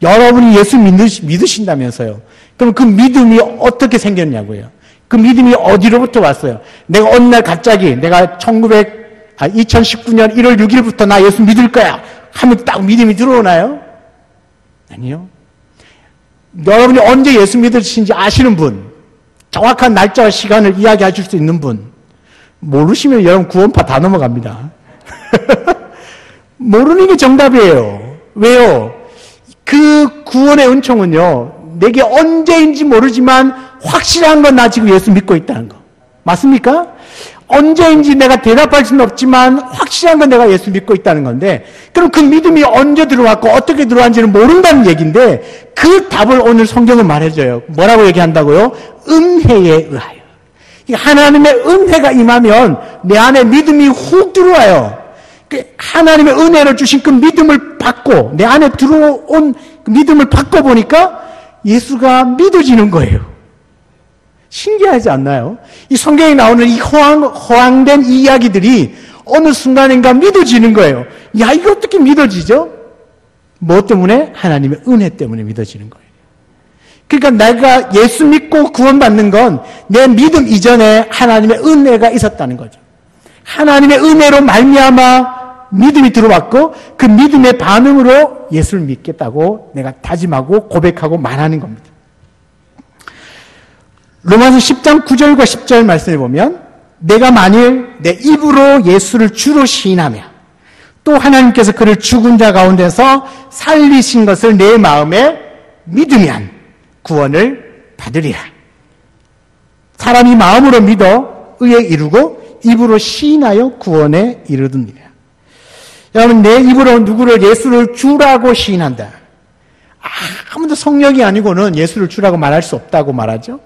여러분이 예수 믿으신다면서요. 그럼 그 믿음이 어떻게 생겼냐고요. 그 믿음이 어디로부터 왔어요? 내가 어느 날 갑자기 내가 2019년 1월 6일부터 나 예수 믿을 거야 하면 딱 믿음이 들어오나요? 아니요. 여러분이 언제 예수 믿으신지 아시는 분, 정확한 날짜와 시간을 이야기하실 수 있는 분, 모르시면 여러분 구원파 다 넘어갑니다. 모르는 게 정답이에요. 왜요? 그 구원의 은총은요, 내게 언제인지 모르지만 확실한 건 나 지금 예수 믿고 있다는 거. 맞습니까? 언제인지 내가 대답할 수는 없지만 확실한 건 내가 예수 믿고 있다는 건데, 그럼 그 믿음이 언제 들어왔고 어떻게 들어왔는지는 모른다는 얘기인데 그 답을 오늘 성경은 말해줘요. 뭐라고 얘기한다고요? 은혜에 의하여. 하나님의 은혜가 임하면 내 안에 믿음이 훅 들어와요. 하나님의 은혜를 주신 그 믿음을 받고 내 안에 들어온 그 믿음을 받고 보니까 예수가 믿어지는 거예요. 신기하지 않나요? 이 성경에 나오는 이 허황된 이 이야기들이 어느 순간인가 믿어지는 거예요. 야, 이거 어떻게 믿어지죠? 뭐 때문에? 하나님의 은혜 때문에 믿어지는 거예요. 그러니까 내가 예수 믿고 구원받는 건 내 믿음 이전에 하나님의 은혜가 있었다는 거죠. 하나님의 은혜로 말미암아 믿음이 들어왔고 그 믿음의 반응으로 예수를 믿겠다고 내가 다짐하고 고백하고 말하는 겁니다. 로마서 10장 9절과 10절 말씀을 보면 내가 만일 내 입으로 예수를 주로 시인하며 또 하나님께서 그를 죽은 자 가운데서 살리신 것을 내 마음에 믿으면 구원을 받으리라. 사람이 마음으로 믿어 의에 이르고 입으로 시인하여 구원에 이르느니라. 여러분, 내 입으로 누구를 예수를 주라고 시인한다. 아무도 성령이 아니고는 예수를 주라고 말할 수 없다고 말하죠.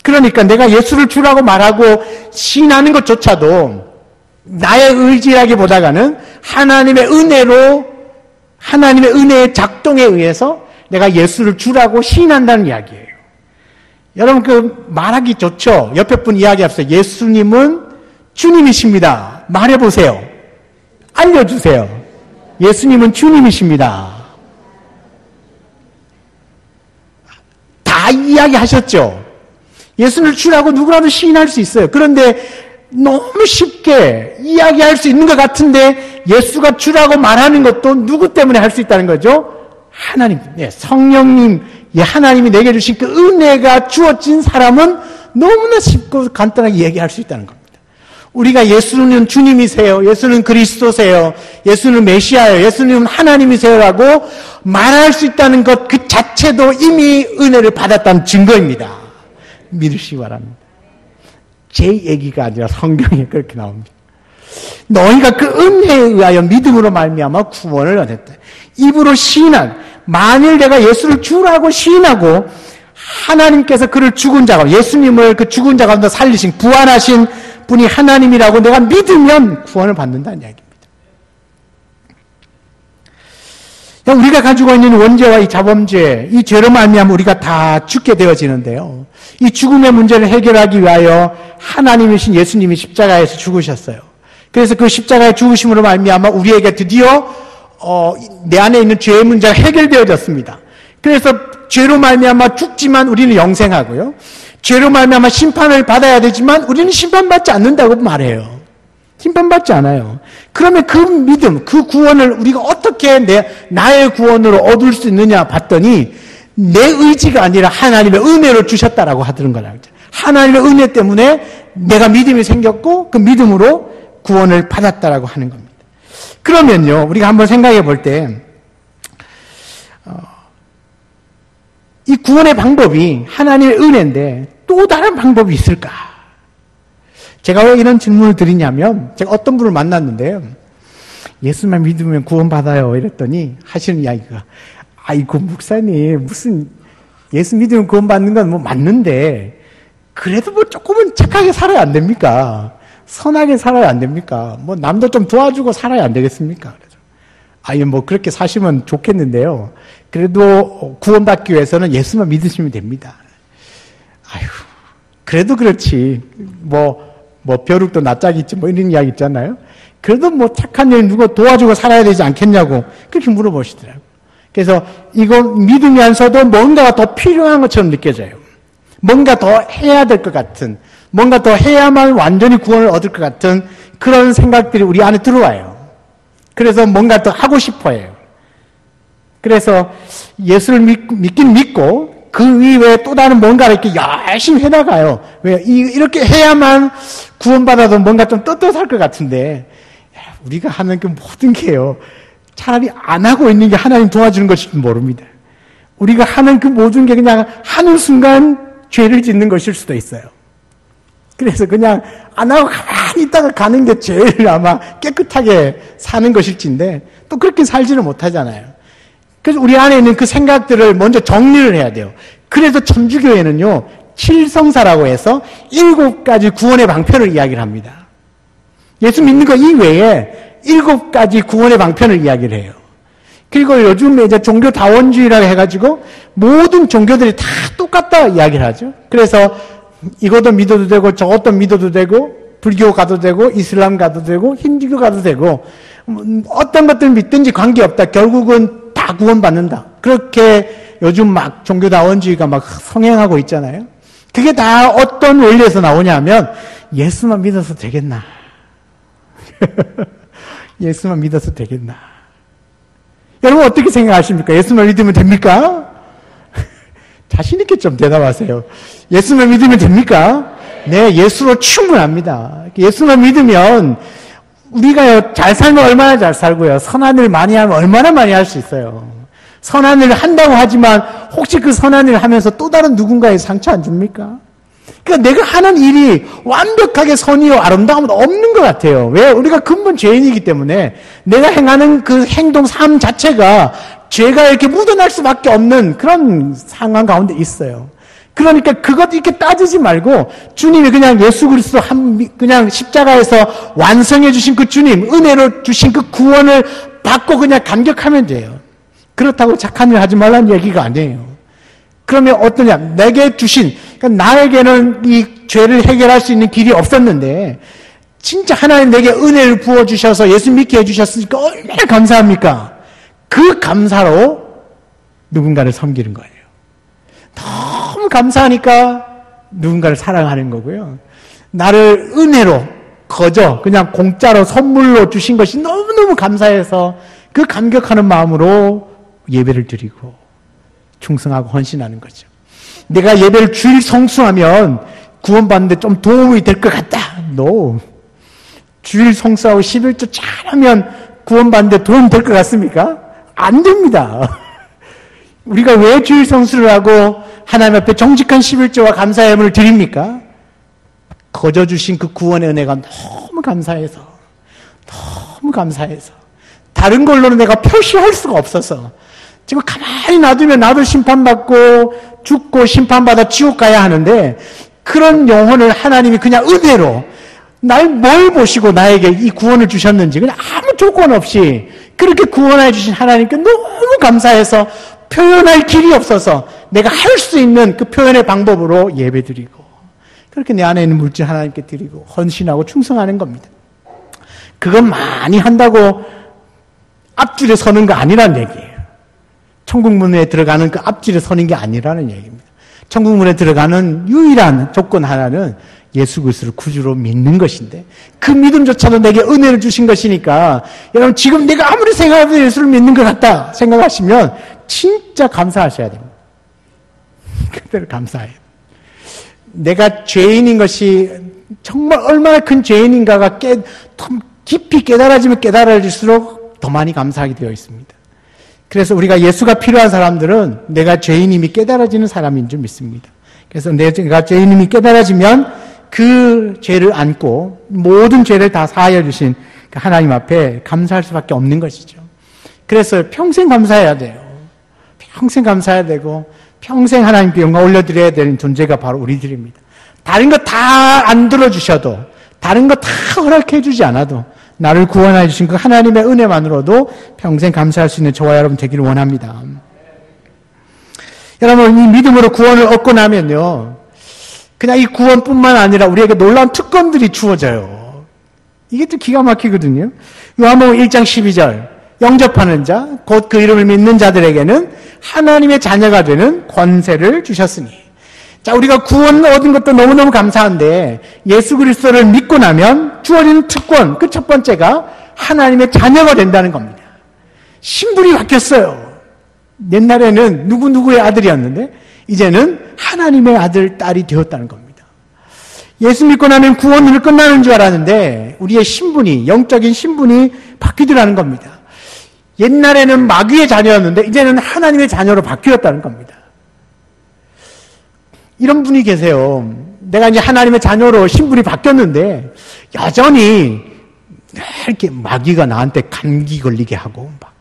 그러니까 내가 예수를 주라고 말하고 시인하는 것조차도 나의 의지라기보다는 하나님의 은혜로, 하나님의 은혜의 작동에 의해서 내가 예수를 주라고 시인한다는 이야기예요. 여러분, 그 말하기 좋죠. 옆에 분 이야기합시다. 예수님은 주님이십니다. 말해보세요. 알려주세요. 예수님은 주님이십니다. 다 이야기하셨죠. 예수를 주라고 누구라도 시인할 수 있어요. 그런데 너무 쉽게 이야기할 수 있는 것 같은데 예수가 주라고 말하는 것도 누구 때문에 할 수 있다는 거죠? 하나님, 성령님, 하나님이 내게 주신 그 은혜가 주어진 사람은 너무나 쉽고 간단하게 얘기할 수 있다는 겁니다. 우리가 예수는 주님이세요, 예수는 그리스도세요, 예수는 메시아예요, 예수님은 하나님이세요라고 말할 수 있다는 것 그 자체도 이미 은혜를 받았다는 증거입니다. 믿으시기 바랍니다. 제 얘기가 아니라 성경에 그렇게 나옵니다. 너희가 그 은혜에 의하여 믿음으로 말미암아 구원을 얻었다. 입으로 시인한, 만일 내가 예수를 주라고 시인하고 하나님께서 그를 죽은 자가, 예수님을 그 죽은 자 가운데 살리신 부활하신 분이 하나님이라고 내가 믿으면 구원을 받는다는 이야기입니다. 우리가 가지고 있는 원죄와 이 자범죄, 이 죄로 말미암아 우리가 다 죽게 되어지는데요. 이 죽음의 문제를 해결하기 위하여 하나님이신 예수님이 십자가에서 죽으셨어요. 그래서 그 십자가의 죽으심으로 말미암아 우리에게 드디어 내 안에 있는 죄의 문제가 해결되어졌습니다. 그래서 죄로 말미암아 죽지만 우리는 영생하고요. 죄로 말미암아 심판을 받아야 되지만 우리는 심판받지 않는다고 말해요. 심판받지 않아요. 그러면 그 믿음, 그 구원을 우리가 어떻게 나의 구원으로 얻을 수 있느냐 봤더니 내 의지가 아니라 하나님의 은혜로 주셨다라고 하더는 거라. 하나님의 은혜 때문에 내가 믿음이 생겼고 그 믿음으로 구원을 받았다라고 하는 겁니다. 그러면요, 우리가 한번 생각해 볼 때, 이 구원의 방법이 하나님의 은혜인데 또 다른 방법이 있을까? 제가 왜 이런 질문을 드리냐면, 제가 어떤 분을 만났는데요. 예수만 믿으면 구원받아요. 이랬더니 하시는 이야기가, 아이고, 목사님, 무슨, 예수 믿으면 구원받는 건 뭐 맞는데, 그래도 뭐 조금은 착하게 살아야 안 됩니까? 선하게 살아야 안 됩니까? 뭐 남도 좀 도와주고 살아야 안 되겠습니까? 그래서, 아니, 뭐 그렇게 사시면 좋겠는데요. 그래도 구원받기 위해서는 예수만 믿으시면 됩니다. 아휴, 그래도 그렇지. 뭐 벼룩도 낯짝이 있지, 뭐 이런 이야기 있잖아요. 그래도 뭐 착한 일 누가 도와주고 살아야 되지 않겠냐고 그렇게 물어보시더라고요. 그래서 이거 믿으면서도 뭔가가 더 필요한 것처럼 느껴져요. 뭔가 더 해야 될 것 같은, 뭔가 더 해야만 완전히 구원을 얻을 것 같은 그런 생각들이 우리 안에 들어와요. 그래서 뭔가 더 하고 싶어 해요. 그래서 예수를 믿긴 믿고 그 이외에 또 다른 뭔가를 이렇게 열심히 해나가요. 왜? 이렇게 해야만 구원받아도 뭔가 좀 떳떳할 것 같은데, 우리가 하는 그 모든 게요, 차라리 안 하고 있는 게 하나님 도와주는 것일지 모릅니다. 우리가 하는 그 모든 게 그냥 하는 순간 죄를 짓는 것일 수도 있어요. 그래서 그냥 안 하고 가만히 있다가 가는 게 제일 아마 깨끗하게 사는 것일진데, 또 그렇게 살지는 못하잖아요. 그래서 우리 안에 있는 그 생각들을 먼저 정리를 해야 돼요. 그래서 천주교회는요, 칠성사라고 해서 7가지 구원의 방편을 이야기를 합니다. 예수 믿는 거 이외에 7가지 구원의 방편을 이야기를 해요. 그리고 요즘에 이제 종교 다원주의라고 해가지고 모든 종교들이 다 똑같다 이야기를 하죠. 그래서 이것도 믿어도 되고 저것도 믿어도 되고 불교 가도 되고 이슬람 가도 되고 힌두교 가도 되고 어떤 것들 믿든지 관계없다. 결국은 다 구원받는다. 그렇게 요즘 막 종교다원주의가 막 성행하고 있잖아요. 그게 다 어떤 원리에서 나오냐면 예수만 믿어서 되겠나? 예수만 믿어서 되겠나? 여러분 어떻게 생각하십니까? 예수만 믿으면 됩니까? 자신 있게 좀 대답하세요. 예수만 믿으면 됩니까? 네, 예수로 충분합니다. 예수만 믿으면 우리가요, 잘 살면 얼마나 잘 살고요, 선한 일 많이 하면 얼마나 많이 할 수 있어요. 선한 일을 한다고 하지만 혹시 그 선한 일을 하면서 또 다른 누군가에 상처 안 줍니까? 그러니까 내가 하는 일이 완벽하게 선이요 아름다움은 없는 것 같아요. 왜? 우리가 근본 죄인이기 때문에 내가 행하는 그 행동, 삶 자체가 죄가 이렇게 묻어날 수밖에 없는 그런 상황 가운데 있어요. 그러니까 그것 이렇게 따지지 말고 주님이 그냥 예수 그리스도 그냥 십자가에서 완성해 주신 그 주님, 은혜로 주신 그 구원을 받고 그냥 감격하면 돼요. 그렇다고 착한 일 하지 말라는 얘기가 아니에요. 그러면 어떠냐? 내게 주신, 그러니까 나에게는 이 죄를 해결할 수 있는 길이 없었는데 진짜 하나님 내게 은혜를 부어주셔서 예수 믿게 해주셨으니까 얼마나 감사합니까? 그 감사로 누군가를 섬기는 거예요. 너무 감사하니까 누군가를 사랑하는 거고요. 나를 은혜로 그냥 공짜로 선물로 주신 것이 너무너무 감사해서 그 감격하는 마음으로 예배를 드리고 충성하고 헌신하는 거죠. 내가 예배를 주일 성수하면 구원받는데 좀 도움이 될 것 같다. No. 주일 성수하고 11조 잘하면 구원받는데 도움 될 것 같습니까? 안 됩니다. 우리가 왜 주일 성수를 하고 하나님 앞에 정직한 11조와 감사의 예물을 드립니까? 거저 주신 그 구원의 은혜가 너무 감사해서 다른 걸로는 내가 표시할 수가 없어서 지금 가만히 놔두면 나도 심판받고 죽고 심판받아 지옥 가야 하는데 그런 영혼을 하나님이 그냥 은혜로 날 뭘 보시고 나에게 이 구원을 주셨는지 그냥 아무 조건 없이 그렇게 구원해 주신 하나님께 너무 감사해서 표현할 길이 없어서 내가 할 수 있는 그 표현의 방법으로 예배드리고 그렇게 내 안에 있는 물질 하나님께 드리고 헌신하고 충성하는 겁니다. 그건 많이 한다고 앞줄에 서는 거 아니란 얘기예요. 천국문에 들어가는 그 앞줄에 서는 게 아니라는 얘기입니다. 천국문에 들어가는 유일한 조건 하나는 예수 그리스도를 구주로 믿는 것인데 그 믿음조차도 내게 은혜를 주신 것이니까 여러분 지금 내가 아무리 생각해도 예수를 믿는 것 같다 생각하시면 진짜 감사하셔야 됩니다. 그대로 감사해요. 내가 죄인인 것이 정말 얼마나 큰 죄인인가가 깊이 깨달아지면 깨달아질수록 더 많이 감사하게 되어 있습니다. 그래서 우리가 예수가 필요한 사람들은 내가 죄인임이 깨달아지는 사람인 줄 믿습니다. 그래서 내가 죄인임이 깨달아지면 그 죄를 안고 모든 죄를 다 사하여 주신 하나님 앞에 감사할 수밖에 없는 것이죠. 그래서 평생 감사해야 돼요. 평생 감사해야 되고 평생 하나님께 영광 올려드려야 되는 존재가 바로 우리들입니다. 다른 거 다 안 들어주셔도 다른 거 다 허락해 주지 않아도 나를 구원해 주신 그 하나님의 은혜만으로도 평생 감사할 수 있는 저와 여러분 되기를 원합니다. 여러분 이 믿음으로 구원을 얻고 나면요 그냥 이 구원뿐만 아니라 우리에게 놀라운 특권들이 주어져요. 이게 또 기가 막히거든요. 요한복음 1장 12절 영접하는 자 곧 그 이름을 믿는 자들에게는 하나님의 자녀가 되는 권세를 주셨으니 자 우리가 구원을 얻은 것도 너무너무 감사한데 예수 그리스도를 믿고 나면 주어지는 특권 그 첫 번째가 하나님의 자녀가 된다는 겁니다. 신분이 바뀌었어요. 옛날에는 누구누구의 아들이었는데 이제는 하나님의 아들, 딸이 되었다는 겁니다. 예수 믿고 나면 구원을 끝나는 줄 알았는데 우리의 신분이 영적인 신분이 바뀌더라는 겁니다. 옛날에는 마귀의 자녀였는데 이제는 하나님의 자녀로 바뀌었다는 겁니다. 이런 분이 계세요. 내가 이제 하나님의 자녀로 신분이 바뀌었는데 여전히 이렇게 마귀가 나한테 감기 걸리게 하고 막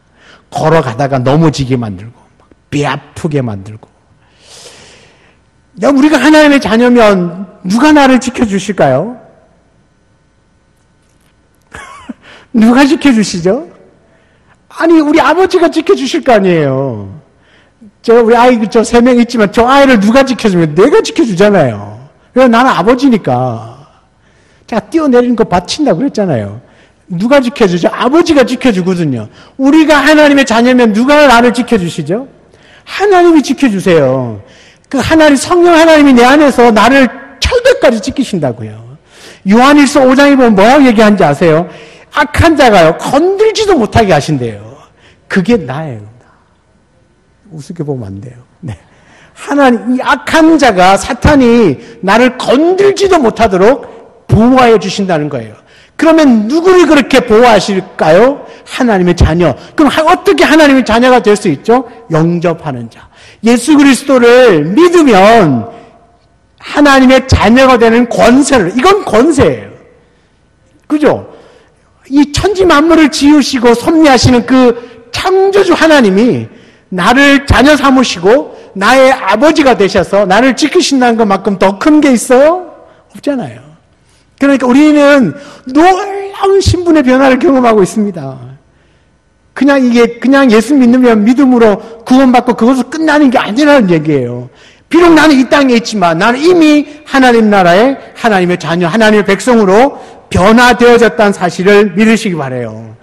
걸어가다가 넘어지게 만들고 막 배 아프게 만들고 우리가 하나님의 자녀면 누가 나를 지켜주실까요? 누가 지켜주시죠? 아니 우리 아버지가 지켜주실 거 아니에요. 우리 아이 저 3명 있지만 저 아이를 누가 지켜주면 내가 지켜주잖아요. 왜 나는 아버지니까. 제가 뛰어내리는 거 받친다고 그랬잖아요. 누가 지켜주죠? 아버지가 지켜주거든요. 우리가 하나님의 자녀면 누가 나를 지켜주시죠? 하나님이 지켜주세요. 그 하나님 성령 하나님이 내 안에서 나를 철벽까지 지키신다고요. 요한일서 5장에 보면 뭐라고 얘기하는지 아세요? 악한 자가요 건들지도 못하게 하신대요. 그게 나예요. 우습게 보면 안 돼요. 네. 하나님, 이 악한 자가 사탄이 나를 건들지도 못하도록 보호해 주신다는 거예요. 그러면 누구를 그렇게 보호하실까요? 하나님의 자녀. 그럼 어떻게 하나님의 자녀가 될 수 있죠? 영접하는 자. 예수 그리스도를 믿으면 하나님의 자녀가 되는 권세를, 이건 권세예요. 그죠? 이 천지 만물을 지으시고 섭리하시는 그 창조주 하나님이 나를 자녀 삼으시고 나의 아버지가 되셔서 나를 지키신다는 것만큼 더 큰 게 있어요? 없잖아요. 그러니까 우리는 놀라운 신분의 변화를 경험하고 있습니다. 그냥 예수 믿으면 믿음으로 구원받고 그것으로 끝나는 게 아니라는 얘기예요. 비록 나는 이 땅에 있지만 나는 이미 하나님 나라의 하나님의 자녀, 하나님의 백성으로 변화되어졌다는 사실을 믿으시기 바라요.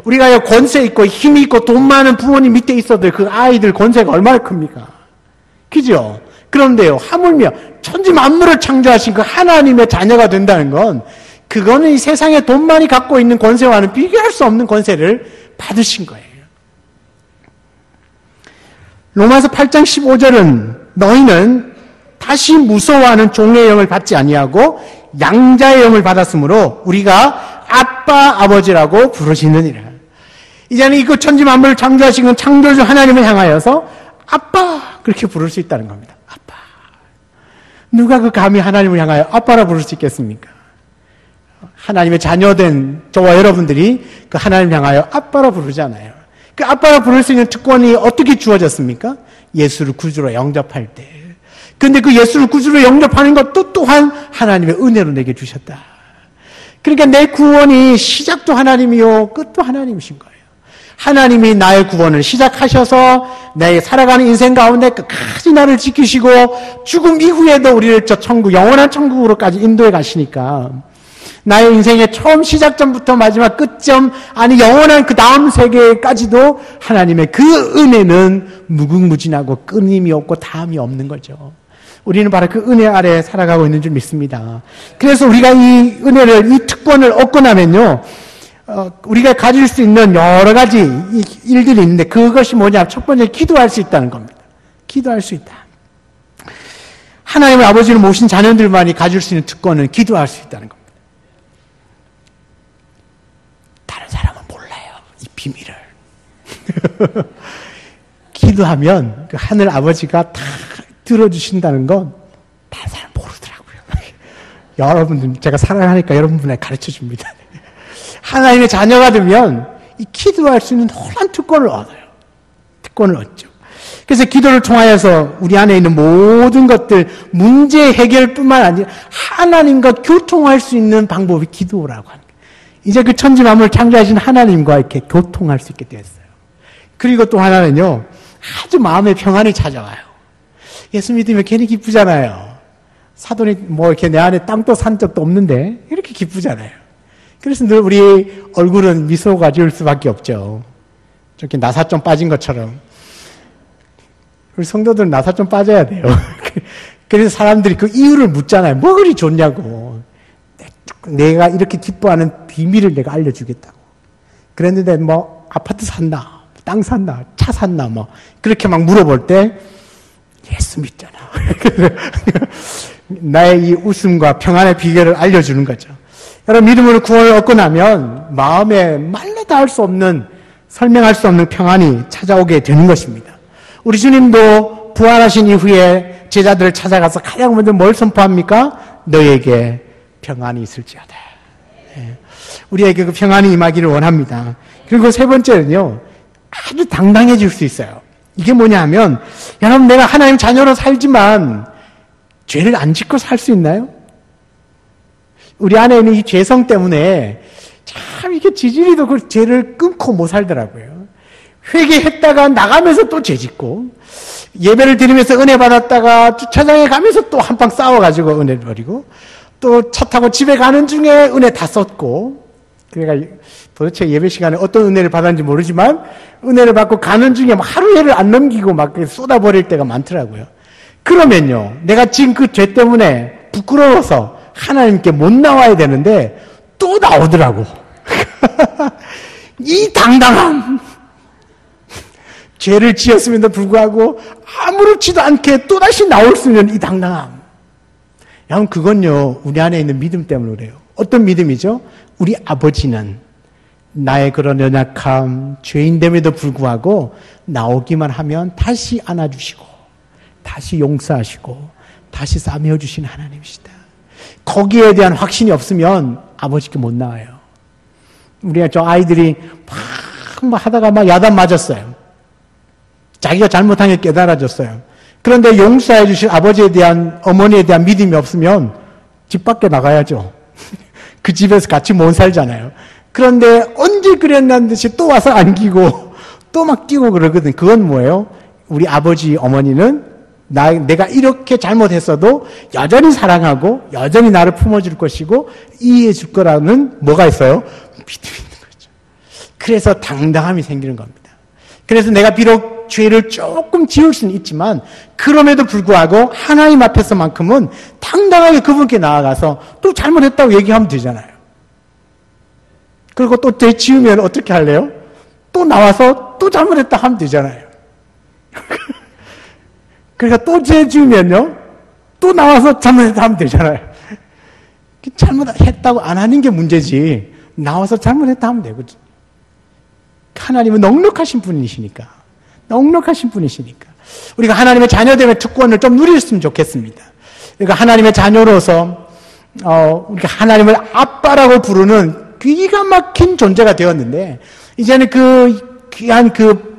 우리가 권세 있고 힘이 있고 돈 많은 부모님 밑에 있어도 그 아이들 권세가 얼마나 큽니까? 그죠? 그런데요, 하물며 천지 만물을 창조하신 그 하나님의 자녀가 된다는 건 그거는 이 세상에 돈 많이 갖고 있는 권세와는 비교할 수 없는 권세를 받으신 거예요. 로마서 8장 15절은 너희는 다시 무서워하는 종의 영을 받지 아니하고 양자의 영을 받았으므로 우리가 아빠 아버지라고 부르시느니라. 이제는 이거 천지 만물을 창조하신 건 창조주 하나님을 향하여서 아빠 그렇게 부를 수 있다는 겁니다. 아빠. 누가 그 감히 하나님을 향하여 아빠라 부를 수 있겠습니까? 하나님의 자녀된 저와 여러분들이 그 하나님을 향하여 아빠라 부르잖아요. 그 아빠라 부를 수 있는 특권이 어떻게 주어졌습니까? 예수를 구주로 영접할 때. 근데 그 예수를 구주로 영접하는 것도 또한 하나님의 은혜로 내게 주셨다. 그러니까 내 구원이 시작도 하나님이요 끝도 하나님이신 거예요. 하나님이 나의 구원을 시작하셔서 내 살아가는 인생 가운데 끝까지 나를 지키시고 죽음 이후에도 우리를 저 천국, 영원한 천국으로까지 인도해 가시니까 나의 인생의 처음 시작점부터 마지막 끝점, 아니 영원한 그 다음 세계까지도 하나님의 그 은혜는 무궁무진하고 끊임이 없고 다함이 없는 거죠. 우리는 바로 그 은혜 아래 살아가고 있는 줄 믿습니다. 그래서 우리가 이 은혜를, 이 특권을 얻고 나면요, 우리가 가질 수 있는 여러 가지 일들이 있는데 그것이 뭐냐? 첫 번째, 기도할 수 있다는 겁니다. 기도할 수 있다. 하나님의 아버지를 모신 자녀들만이 가질 수 있는 특권은 기도할 수 있다는 겁니다. 다른 사람은 몰라요, 이 비밀을. 기도하면 그 하늘 아버지가 다 들어주신다는 건 다른 사람 모르더라고요. 여러분들, 제가 사랑하니까 여러분들에 가르쳐 줍니다. 하나님의 자녀가 되면 이 기도할 수 있는 놀라운 특권을 얻어요. 특권을 얻죠. 그래서 기도를 통하여서 우리 안에 있는 모든 것들, 문제 해결뿐만 아니라 하나님과 교통할 수 있는 방법이 기도라고 하는 거예요. 이제 그 천지 만물을 창조하신 하나님과 이렇게 교통할 수 있게 되었어요. 그리고 또 하나는요, 아주 마음의 평안이 찾아와요. 예수 믿으면 괜히 기쁘잖아요. 사돈이 뭐 이렇게 내 안에 땅도 산 적도 없는데 이렇게 기쁘잖아요. 그래서 늘 우리 얼굴은 미소가 지을 수밖에 없죠. 저렇게 나사 좀 빠진 것처럼. 우리 성도들은 나사 좀 빠져야 돼요. 그래서 사람들이 그 이유를 묻잖아요. 뭐 그리 좋냐고. 내가 이렇게 기뻐하는 비밀을 내가 알려주겠다고. 그랬는데 뭐 아파트 샀나, 땅 샀나, 차 샀나 뭐 그렇게 막 물어볼 때 예수 믿잖아. 나의 이 웃음과 평안의 비결을 알려주는 거죠. 여러분, 믿음으로 구원을 얻고 나면 마음에 말로 다 할 수 없는, 설명할 수 없는 평안이 찾아오게 되는 것입니다. 우리 주님도 부활하신 이후에 제자들을 찾아가서 가장 먼저 뭘 선포합니까? 너에게 평안이 있을지어다. 우리에게 그 평안이 임하기를 원합니다. 그리고 세 번째는요, 아주 당당해질 수 있어요. 이게 뭐냐 하면, 여러분, 내가 하나님 자녀로 살지만 죄를 안 짓고 살 수 있나요? 우리 안에 있는 이 죄성 때문에 참 이게 지지리도 그 죄를 끊고 못 살더라고요. 회개했다가 나가면서 또 죄 짓고, 예배를 드리면서 은혜 받았다가 주차장에 가면서 또 한방 싸워가지고 은혜를 버리고, 또 차 타고 집에 가는 중에 은혜 다 썼고, 그러니까 도대체 예배 시간에 어떤 은혜를 받았는지 모르지만 은혜를 받고 가는 중에 막 하루해를 안 넘기고 막 쏟아버릴 때가 많더라고요. 그러면요, 내가 지금 그 죄 때문에 부끄러워서 하나님께 못 나와야 되는데 또 나오더라고. 이 당당함. 죄를 지었음에도 불구하고 아무렇지도 않게 또다시 나올 수 있는 이 당당함. 여러분, 그건요, 우리 안에 있는 믿음 때문에 그래요. 어떤 믿음이죠? 우리 아버지는 나의 그런 연약함, 죄인됨에도 불구하고 나오기만 하면 다시 안아주시고 다시 용서하시고 다시 싸매어주신 하나님이시다. 거기에 대한 확신이 없으면 아버지께 못 나와요. 우리가 저 아이들이 막 하다가 막 야단 맞았어요. 자기가 잘못한 게 깨달아졌어요. 그런데 용서해 주신 아버지에 대한, 어머니에 대한 믿음이 없으면 집 밖에 나가야죠. 그 집에서 같이 못 살잖아요. 그런데 언제 그랬냐는 듯이 또 와서 안기고 또 막 뛰고 그러거든. 그건 뭐예요? 우리 아버지, 어머니는 내가 이렇게 잘못했어도 여전히 사랑하고 여전히 나를 품어줄 것이고 이해해 줄 거라는 뭐가 있어요? 믿음이 있는 거죠. 그래서 당당함이 생기는 겁니다. 그래서 내가 비록 죄를 조금 지을 수는 있지만 그럼에도 불구하고 하나님 앞에서만큼은 당당하게 그분께 나아가서 또 잘못했다고 얘기하면 되잖아요. 그리고 또 죄 지으면 어떻게 할래요? 또 나와서 또 잘못했다 하면 되잖아요. 그러니까 또 죄 지으면요, 또 나와서 잘못했다 하면 되잖아요. 잘못했다고 안 하는 게 문제지, 나와서 잘못했다 하면 되거든요. 하나님은 넉넉하신 분이시니까. 넉넉하신 분이시니까. 우리가 하나님의 자녀됨의 특권을 좀 누렸으면 좋겠습니다. 그러니까 하나님의 자녀로서, 우리가 하나님을 아빠라고 부르는 기가 막힌 존재가 되었는데, 이제는 그 귀한 그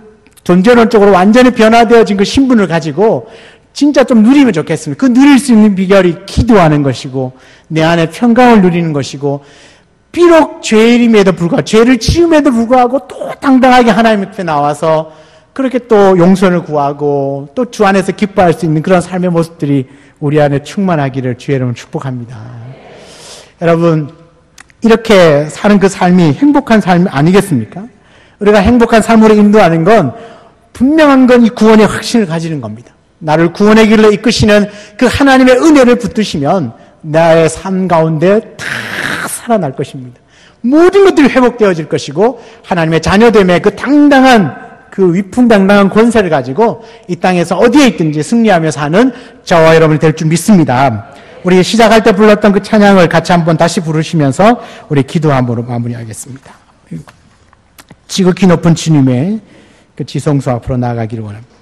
존재론적으로 완전히 변화되어진 그 신분을 가지고 진짜 좀 누리면 좋겠습니다. 그 누릴 수 있는 비결이 기도하는 것이고, 내 안에 평강을 누리는 것이고, 비록 죄인임에도 불구하고, 죄를 지음에도 불구하고 또 당당하게 하나님 앞에 나와서 그렇게 또 용서를 구하고 또 주 안에서 기뻐할 수 있는 그런 삶의 모습들이 우리 안에 충만하기를 주의 이름으로 축복합니다. 여러분, 이렇게 사는 그 삶이 행복한 삶 아니겠습니까? 우리가 행복한 삶으로 인도하는 건 분명한 건 이 구원의 확신을 가지는 겁니다. 나를 구원의 길로 이끄시는 그 하나님의 은혜를 붙드시면 나의 삶 가운데 다 살아날 것입니다. 모든 것들이 회복되어질 것이고 하나님의 자녀됨의 그 당당한 그 위풍당당한 권세를 가지고 이 땅에서 어디에 있든지 승리하며 사는 저와 여러분이 될 줄 믿습니다. 우리 시작할 때 불렀던 그 찬양을 같이 한번 다시 부르시면서 우리 기도함으로 마무리하겠습니다. 지극히 높은 주님의 그 지성소 앞으로 나아가기를 원합니다.